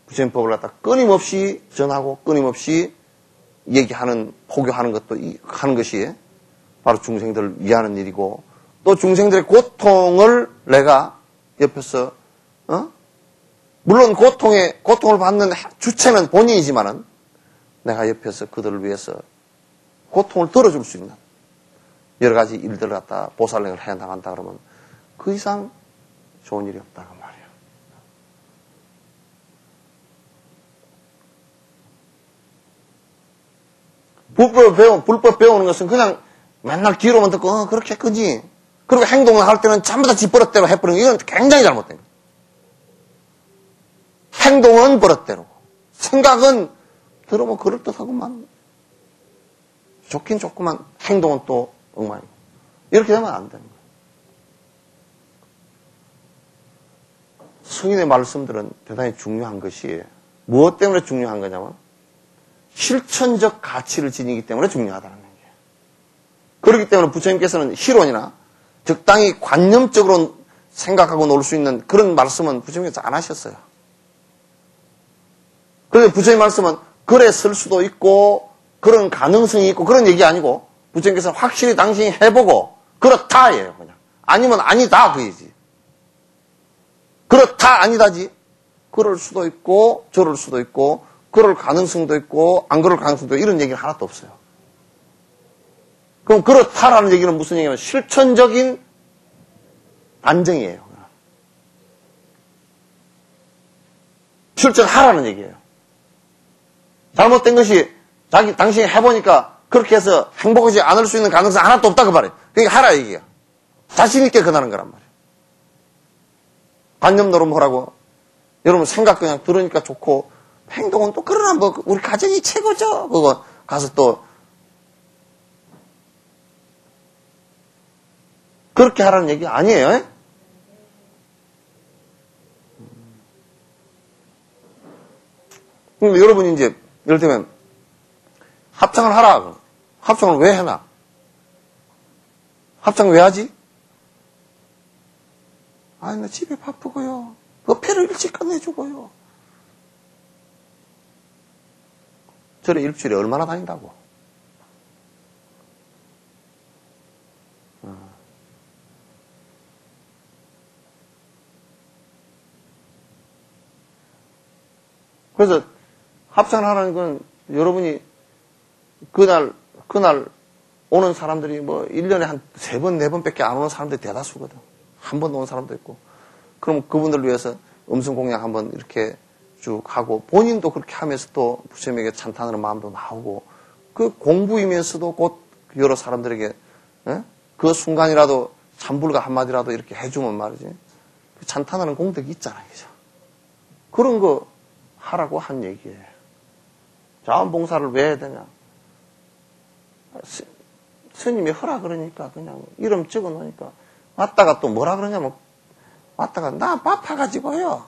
Speaker 1: 부처님법을 갖다 끊임없이 전하고 끊임없이 얘기하는 포교하는 것도 하는 것이 바로 중생들을 위하는 일이고 또 중생들의 고통을 내가 옆에서 물론 고통을 받는 주체는 본인이지만은 내가 옆에서 그들을 위해서 고통을 덜어줄 수 있는 여러 가지 일들을 갖다 보살행을 해 나간다 그러면 그 이상 좋은 일이 없다 그 말이에요. 불법 배우는 것은 그냥 맨날 귀로만 듣고 그렇게 했거지. 그리고 행동을 할 때는 전부 다 지 버릇대로 해버리는 이건 굉장히 잘못된 거예요. 행동은 버릇대로 생각은 들어보면 그럴듯하고만 좋긴 좋구만 행동은 또 엉망이고 이렇게 되면 안 되는 거예요. 성인의 말씀들은 대단히 중요한 것이 무엇 때문에 중요한 거냐면 실천적 가치를 지니기 때문에 중요하다는 거예요. 그렇기 때문에 부처님께서는 희론이나 적당히 관념적으로 생각하고 놀 수 있는 그런 말씀은 부처님께서 안 하셨어요. 그런데 부처님 말씀은 그래 쓸 수도 있고 그런 가능성이 있고 그런 얘기 아니고 부처님께서는 확실히 당신이 해보고 그렇다예요. 그냥 아니면 아니다 그 얘기지. 그렇다 아니다지. 그럴 수도 있고 저럴 수도 있고 그럴 가능성도 있고 안 그럴 가능성도 있고 이런 얘기는 하나도 없어요. 그럼 그렇다라는 얘기는 무슨 얘기냐면 실천적인 안정이에요. 실천하라는 얘기예요. 잘못된 것이 당신이 해보니까 그렇게 해서 행복하지 않을 수 있는 가능성 하나도 없다 그 말이에요. 그러니까 하라 얘기야. 자신 있게 권하는 거란 말이에요. 관념 노름하라고 여러분 생각 그냥 들으니까 좋고 행동은 또 그러나 뭐 우리 가정이 최고죠. 그거 가서 또 그렇게 하라는 얘기 아니에요. 여러분이 이제 예를 들면 합창을 하라. 합창을 왜 해나? 합장 왜 하지? 아, 나 집에 바쁘고요. 회를 일찍 끝내주고요. 절에 일주일에 얼마나 다닌다고? 그래서 합장하라는 건 여러분이 그날 오는 사람들이 뭐 1년에 한 3번, 4번밖에 안 오는 사람들이 대다수거든. 한 번 오는 사람도 있고. 그럼 그분들을 위해서 음성 공양 한번 이렇게 쭉 하고 본인도 그렇게 하면서 또 부처님에게 찬탄하는 마음도 나오고 그 공부이면서도 곧 여러 사람들에게 그 순간이라도 참불가 한마디라도 이렇게 해주면 말이지. 그 찬탄하는 공덕이 있잖아요. 그죠? 그런 거 하라고 한 얘기예요. 자원봉사를 왜 해야 되냐? 스님이 허라 그러니까 그냥 이름 찍어 놓으니까 왔다가 또 뭐라 그러냐면 왔다가 나 바빠가지고요.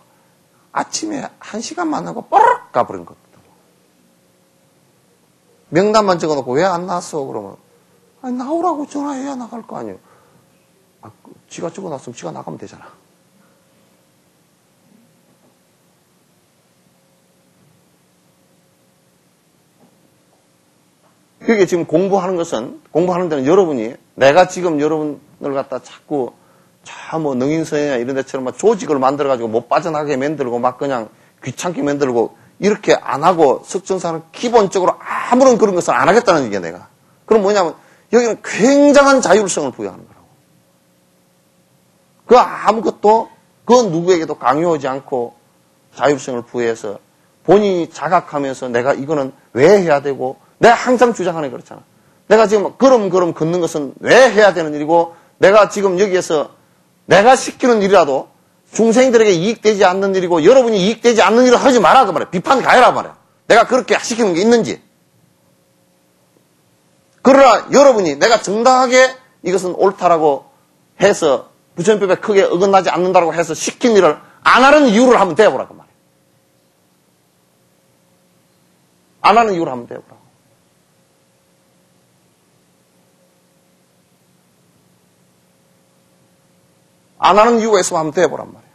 Speaker 1: 아침에 1시간만 하고 뽀르륵 가버린 거거든. 명단만 적어 놓고 왜 안 나왔어? 그러면 아니, 나오라고 전화해야 나갈 거 아니에요. 아, 지가 적어 놨으면 지가 나가면 되잖아. 그게 지금 공부하는 데는 여러분이, 내가 지금 여러분을 갖다 자꾸, 뭐, 능인선이나 이런 데처럼 막 조직을 만들어가지고 못 빠져나가게 만들고, 막 그냥 귀찮게 만들고, 이렇게 안 하고, 석정사는 기본적으로 아무런 그런 것을 안 하겠다는 얘기야, 내가. 그럼 뭐냐면, 여기는 굉장한 자율성을 부여하는 거라고. 그 아무것도, 그 누구에게도 강요하지 않고, 자율성을 부여해서, 본인이 자각하면서 내가 이거는 왜 해야 되고, 내가 항상 주장하는 게 그렇잖아. 내가 지금 걸음걸음 걷는 것은 왜 해야 되는 일이고 내가 지금 여기에서 내가 시키는 일이라도 중생들에게 이익되지 않는 일이고 여러분이 이익되지 않는 일을 하지 마라 그 말이야. 비판 가해라 말이야. 내가 그렇게 시키는 게 있는지. 그러나 여러분이 내가 정당하게 이것은 옳다라고 해서 부처님법에 크게 어긋나지 않는다고 해서 시킨 일을 안 하는 이유를 한번 대보라 그 말이야. 안 하는 이유를 한번 대보라. 안 하는 이유가 있으면 한번 대보란 말이에요.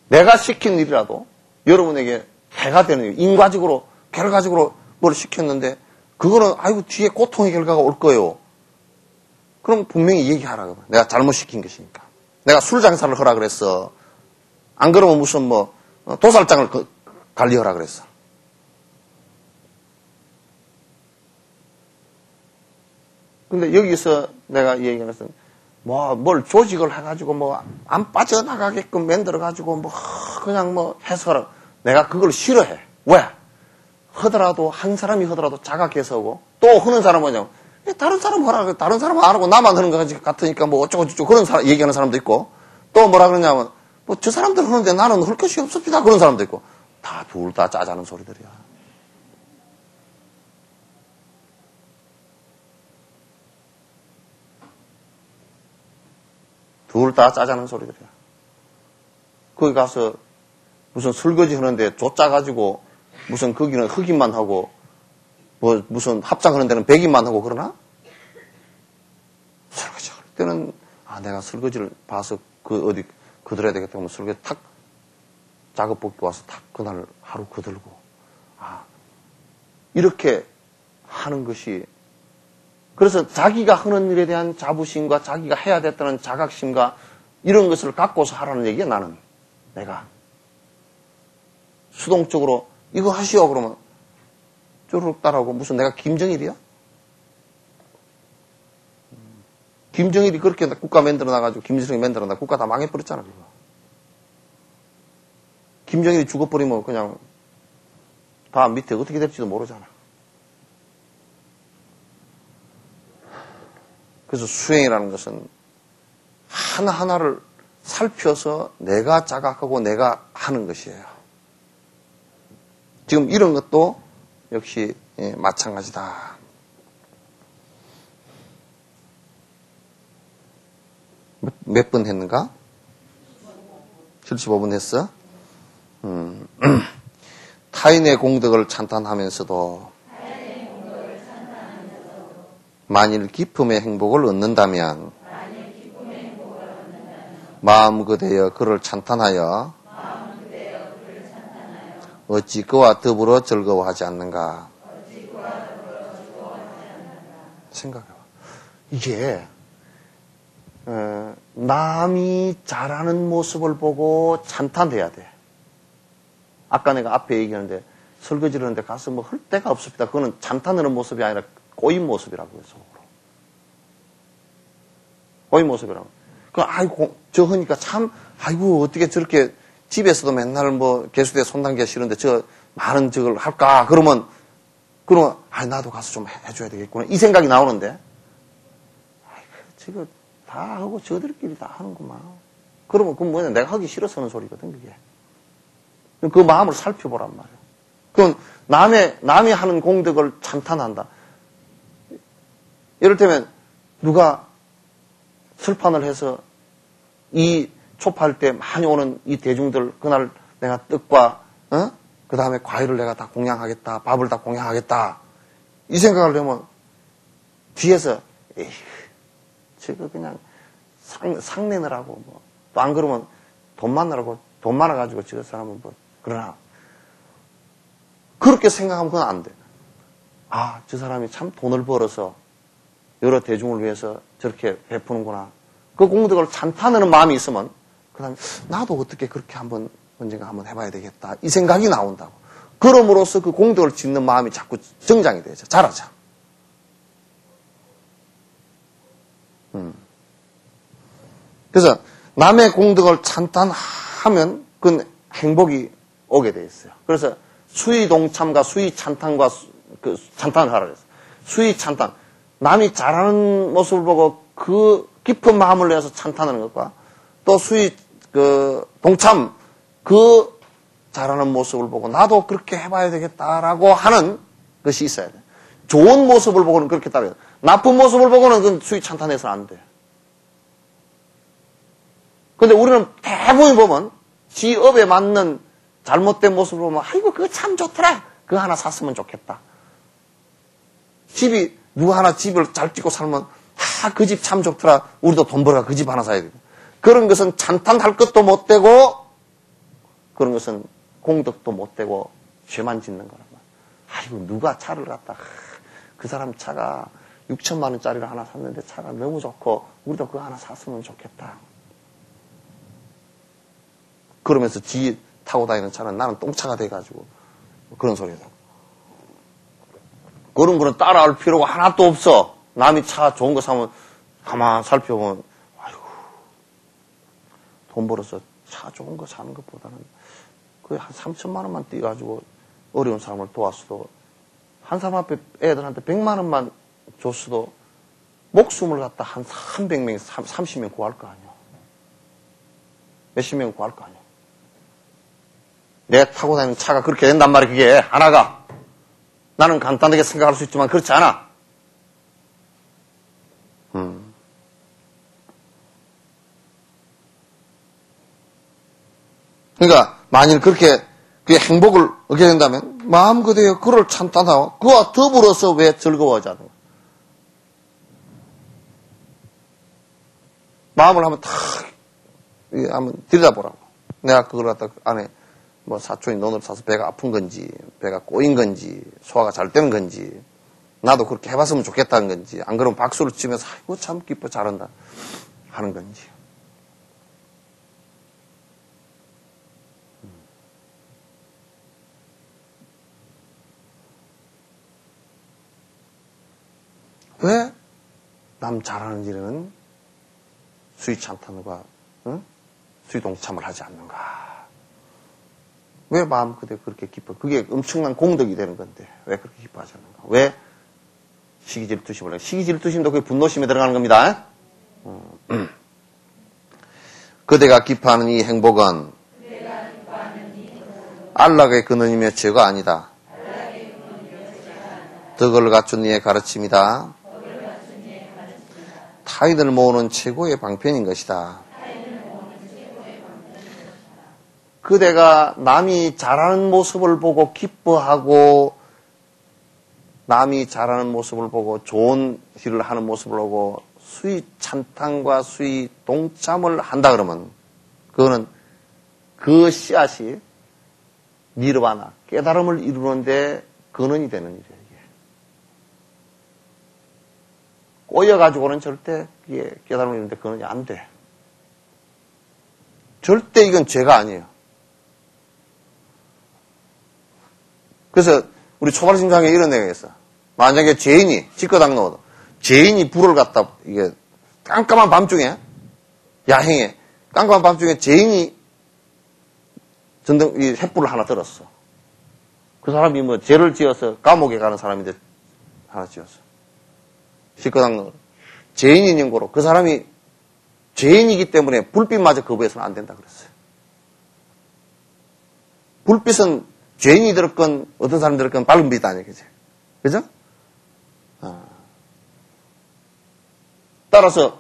Speaker 1: 내가 시킨 일이라도 여러분에게 해가 되는 일, 인과적으로, 결과적으로 뭘 시켰는데 그거는 아이고 뒤에 고통의 결과가 올 거예요. 그럼 분명히 얘기하라고. 내가 잘못 시킨 것이니까. 내가 술 장사를 하라 그랬어. 안 그러면 무슨 뭐 도살장을 관리하라 그랬어. 근데 여기서 내가 얘기하는 것은 뭘 조직을 해가지고 안 빠져나가게끔 만들어가지고 그냥 해서 내가 그걸 싫어해. 왜? 하더라도 한 사람이 하더라도 자각해서 하고 또 하는 사람은 그냥 다른 사람 하라 다른 사람 안 하고 나만 하는 거 같으니까 어쩌고저쩌고 그런 얘기하는 사람도 있고 또 뭐라 그러냐면 저 사람들 하는데 나는 할 것이 없습니다. 그런 사람도 있고 다 둘 다 짜자는 소리들이야. 둘 다 짜자는 소리들이야. 거기 가서 무슨 설거지 하는데 쫓아가지고 무슨 거기는 흑인만 하고 무슨 합장하는 데는 백인만 하고 그러나? 설거지 할 때는 내가 설거지를 봐서 어디 거들어야 되겠다 하면 설거지 탁 작업 복귀 와서 탁 그날 하루 거들고 이렇게 하는 것이 그래서 자기가 하는 일에 대한 자부심과 자기가 해야 됐다는 자각심과 이런 것을 갖고서 하라는 얘기야, 나는. 내가. 수동적으로 이거 하시오 그러면 쪼르륵 따라오고 무슨 내가 김정일이야? 김정일이 그렇게 국가 만들어놔가지고 김일성이 만들어놔 국가 다 망해버렸잖아. 그거. 김정일이 죽어버리면 그냥 다 밑에 어떻게 될지도 모르잖아. 그래서 수행이라는 것은 하나하나를 살펴서 내가 자각하고 내가 하는 것이에요. 지금 이런 것도 역시 마찬가지다. 몇 번 했는가? 75번 했어? 타인의 공덕을 찬탄하면서도 만일 기쁨의 행복을 얻는다면 마음 그대여 그를 찬탄하여 어찌 그와 더불어 즐거워하지 않는가. 생각해봐. 이게 남이 잘하는 모습을 보고 찬탄해야 돼. 아까 내가 앞에 얘기하는데 설거지를 하는데 가서 뭐 할 데가 없습니다. 그거는 찬탄하는 모습이 아니라 꼬인 모습이라고 해서. 꼬인 모습이라고. 아이고, 저 하니까 참, 아이고, 어떻게 저렇게 집에서도 맨날 뭐 개수대에 손 담기가 싫은데 저 많은 저걸 할까? 그러면, 나도 가서 좀 해줘야 되겠구나. 이 생각이 나오는데. 아이고, 저거 다 하고 저들끼리 다 하는구만. 그러면 그건 뭐냐. 내가 하기 싫어서 하는 소리거든, 그게. 그 마음을 살펴보란 말이야. 그건 남이 하는 공덕을 찬탄한다. 이를테면, 누가 설판을 해서 이 초파할 때 많이 오는 이 대중들, 그날 내가 떡과, 그 다음에 과일을 내가 다 공양하겠다, 밥을 다 공양하겠다. 이 생각을 하면 뒤에서, 에이, 저거 그냥 상내느라고, 뭐. 또 안 그러면 돈 많아가지고 저 사람은 뭐, 그러나. 그렇게 생각하면 그건 안 돼. 아, 저 사람이 참 돈을 벌어서 여러 대중을 위해서 저렇게 베푸는구나. 그 공덕을 찬탄하는 마음이 있으면, 그 다음에, 나도 어떻게 그렇게 언젠가 한번 해봐야 되겠다. 이 생각이 나온다고. 그럼으로써 그 공덕을 짓는 마음이 자꾸 정장이 되죠. 자라자. 그래서, 남의 공덕을 찬탄하면, 그건 행복이 오게 돼 있어요. 그래서, 수의 동참과 수의 찬탄과 찬탄을 하라 그랬어요. 수의 찬탄. 남이 잘하는 모습을 보고 그 깊은 마음을 내서 찬탄하는 것과 또 수의 동참 그 잘하는 모습을 보고 나도 그렇게 해봐야 되겠다라고 하는 것이 있어야 돼. 좋은 모습을 보고는 그렇게 따라야 돼. 나쁜 모습을 보고는 그건 수의 찬탄해서는 안 돼. 근데 우리는 대부분 보면 지 업에 맞는 잘못된 모습을 보면 아이고 그거 참 좋더라. 그거 하나 샀으면 좋겠다. 누가 하나 집을 잘 짓고 살면, 그 집 참 좋더라. 우리도 돈 벌어가 그 집 하나 사야 돼. 그런 것은 찬탄할 것도 못 되고, 그런 것은 공덕도 못 되고, 죄만 짓는 거란 말이야. 아이고, 누가 차를 갖다, 그 사람 차가 6천만 원짜리를 하나 샀는데 차가 너무 좋고, 우리도 그거 하나 샀으면 좋겠다. 그러면서 지 타고 다니는 차는 나는 똥차가 돼가지고, 그런 소리다. 그런 거는 따라할 필요가 하나도 없어. 남이 차 좋은 거 사면 가만 살펴보면 아이고 돈 벌어서 차 좋은 거 사는 것보다는 거의 한 3천만 원만 떼가지고 어려운 사람을 도왔어도 한 사람 앞에 애들한테 100만 원만 줬어도 목숨을 갖다 한 300명, 30명 구할 거 아니야. 몇십 명 구할 거 아니야. 내가 타고 다니는 차가 그렇게 된단 말이야. 그게 하나가. 나는 간단하게 생각할 수 있지만 그렇지 않아. 그러니까 만일 그렇게 그게 행복을 얻게 된다면 마음 그대여 그를 찬탄하고 그와 더불어서 왜 즐거워하지 않는가. 마음을 한번 탁 한번 들여다보라고. 내가 그걸 갖다 안에 뭐 사촌이 논을 사서 배가 아픈 건지, 배가 꼬인 건지, 소화가 잘 되는 건지, 나도 그렇게 해봤으면 좋겠다는 건지, 안 그러면 박수를 치면서 아이고 참 기뻐 잘한다 하는 건지. 왜 남 잘하는 일에는 수의 찬탄과 수의 동참을 하지 않는가? 왜 마음 그대로 그렇게 기뻐? 그게 엄청난 공덕이 되는 건데 왜 그렇게 기뻐하지 않는가? 왜 시기질투심을 해? 시기질투심도 그게 분노심에 들어가는 겁니다. 그대가 기뻐하는 이 행복은 안락의 근원이며 죄가 아니다. 덕을 갖춘 이의 가르침이다. 타인을 모으는 최고의 방편인 것이다. 그대가 남이 잘하는 모습을 보고 기뻐하고 남이 잘하는 모습을 보고 좋은 일을 하는 모습을 보고 수위 찬탄과 수위 동참을 한다 그러면 그거는 그 씨앗이 니르바나 깨달음을 이루는데 근원이 되는 일이에요. 이게. 꼬여가지고는 절대 이게 깨달음을 이루는데 근원이 안 돼. 절대 이건 죄가 아니에요. 그래서 우리 초발심상에 이런 내용이 있어. 만약에 죄인이 직거당 넣어도 죄인이 불을 갖다 이게 깜깜한 밤중에 야행에 깜깜한 밤중에 죄인이 전등 이 횃불을 하나 들었어. 그 사람이 뭐 죄를 지어서 감옥에 가는 사람인데 하나 지었어. 직거당 넣어. 죄인인 연고로 그 사람이 죄인이기 때문에 불빛마저 거부해서는 안 된다 그랬어요. 불빛은 죄인이 들었건 어떤 사람이 들었건 밝은 빛 아니에요. 그죠? 따라서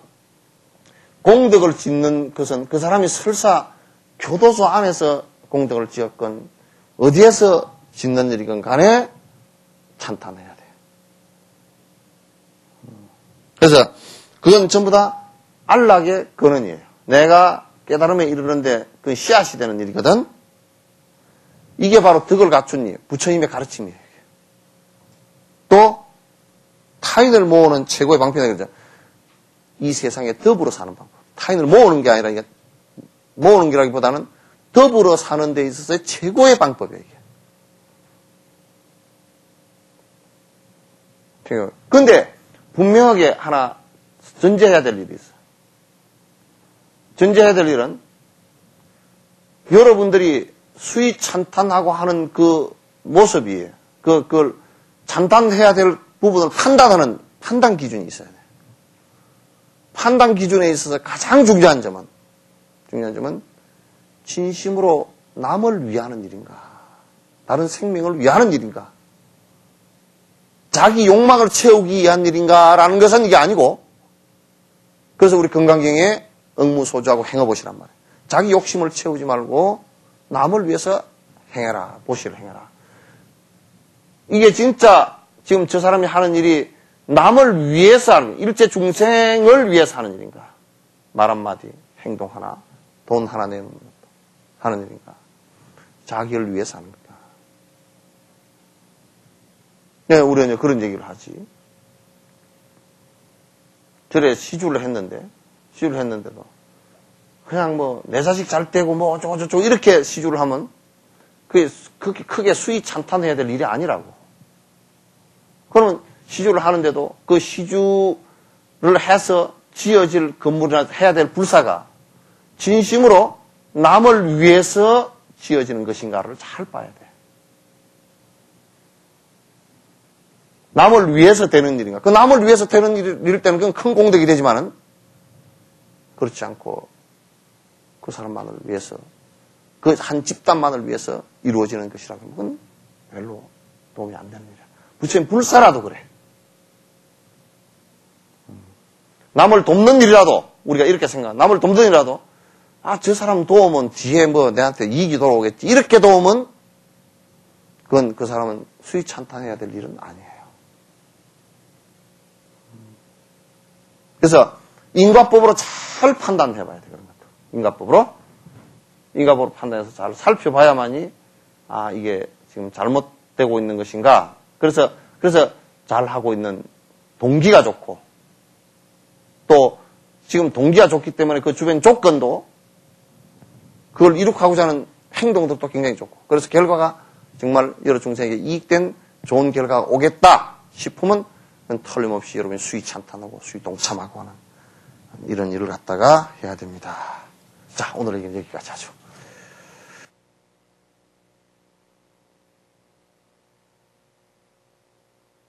Speaker 1: 공덕을 짓는 것은 그 사람이 설사 교도소 안에서 공덕을 지었건 어디에서 짓는 일이건 간에 찬탄해야 돼요. 그래서 그건 전부 다 안락의 근원이에요. 내가 깨달음에 이르는데 그 씨앗이 되는 일이거든. 이게 바로 덕을 갖춘 일, 부처님의 가르침이에요. 또 타인을 모으는 최고의 방편이다 그러죠. 이 세상에 더불어 사는 방법. 타인을 모으는 게 아니라 이게 모으는 게라기보다는 더불어 사는 데 있어서의 최고의 방법이에요. 이게. 그런데 분명하게 하나 전제해야 될 일이 있어요. 전제해야 될 일은 여러분들이 수위 찬탄하고 하는 그 모습이 그걸 찬탄해야 될 부분을 판단하는 판단 기준이 있어야 돼요. 판단 기준에 있어서 가장 중요한 점은 진심으로 남을 위하는 일인가, 다른 생명을 위하는 일인가, 자기 욕망을 채우기 위한 일인가라는 것은 이게 아니고, 그래서 우리 건강경에 응무소주하고 행어보시란 말이에요. 자기 욕심을 채우지 말고 남을 위해서 행해라, 보시를 행해라. 이게 진짜 지금 저 사람이 하는 일이 남을 위해서 하는, 일체 중생을 위해서 하는 일인가? 말 한마디, 행동 하나, 돈 하나 내는 것도 하는 일인가? 자기를 위해서 하는 건가? 네, 우리는 그런 얘기를 하지. 절에 시주를 했는데도 그냥 뭐 내 자식 잘 되고 뭐 어쩌고저쩌고 이렇게 시주를 하면 그게 그렇게 크게 수위 찬탄해야 될 일이 아니라고. 그러면 시주를 하는데도 그 시주를 해서 지어질 건물이나 해야 될 불사가 진심으로 남을 위해서 지어지는 것인가를 잘 봐야 돼. 남을 위해서 되는 일인가? 그 남을 위해서 되는 일일 때는 그건 큰 공덕이 되지만은 그렇지 않고 그 사람만을 위해서, 그 한 집단만을 위해서 이루어지는 것이라고 하면 그건 별로 도움이 안 되는 일이야. 부처님 불사라도 그래. 남을 돕는 일이라도 우리가 이렇게 생각, 남을 돕는 일이라도 저 사람 도우면 뒤에 뭐 내한테 이익이 돌아오겠지 이렇게 도우면 그건 그 사람은 수위 찬탄해야 될 일은 아니에요. 그래서 인과법으로 잘 판단해봐야 돼. 그런 것도 인과법으로 판단해서 잘 살펴봐야만이 이게 지금 잘못되고 있는 것인가. 그래서 잘 하고 있는 동기가 좋고, 또 지금 동기가 좋기 때문에 그 주변 조건도 그걸 이룩하고자 하는 행동도 또 굉장히 좋고, 그래서 결과가 정말 여러 중생에게 이익된 좋은 결과가 오겠다 싶으면 틀림없이 여러분이 수위 찬탄하고 수위 동참하고 하는 이런 일을 갖다가 해야 됩니다. 자, 오늘 얘기는 여기까지 하죠.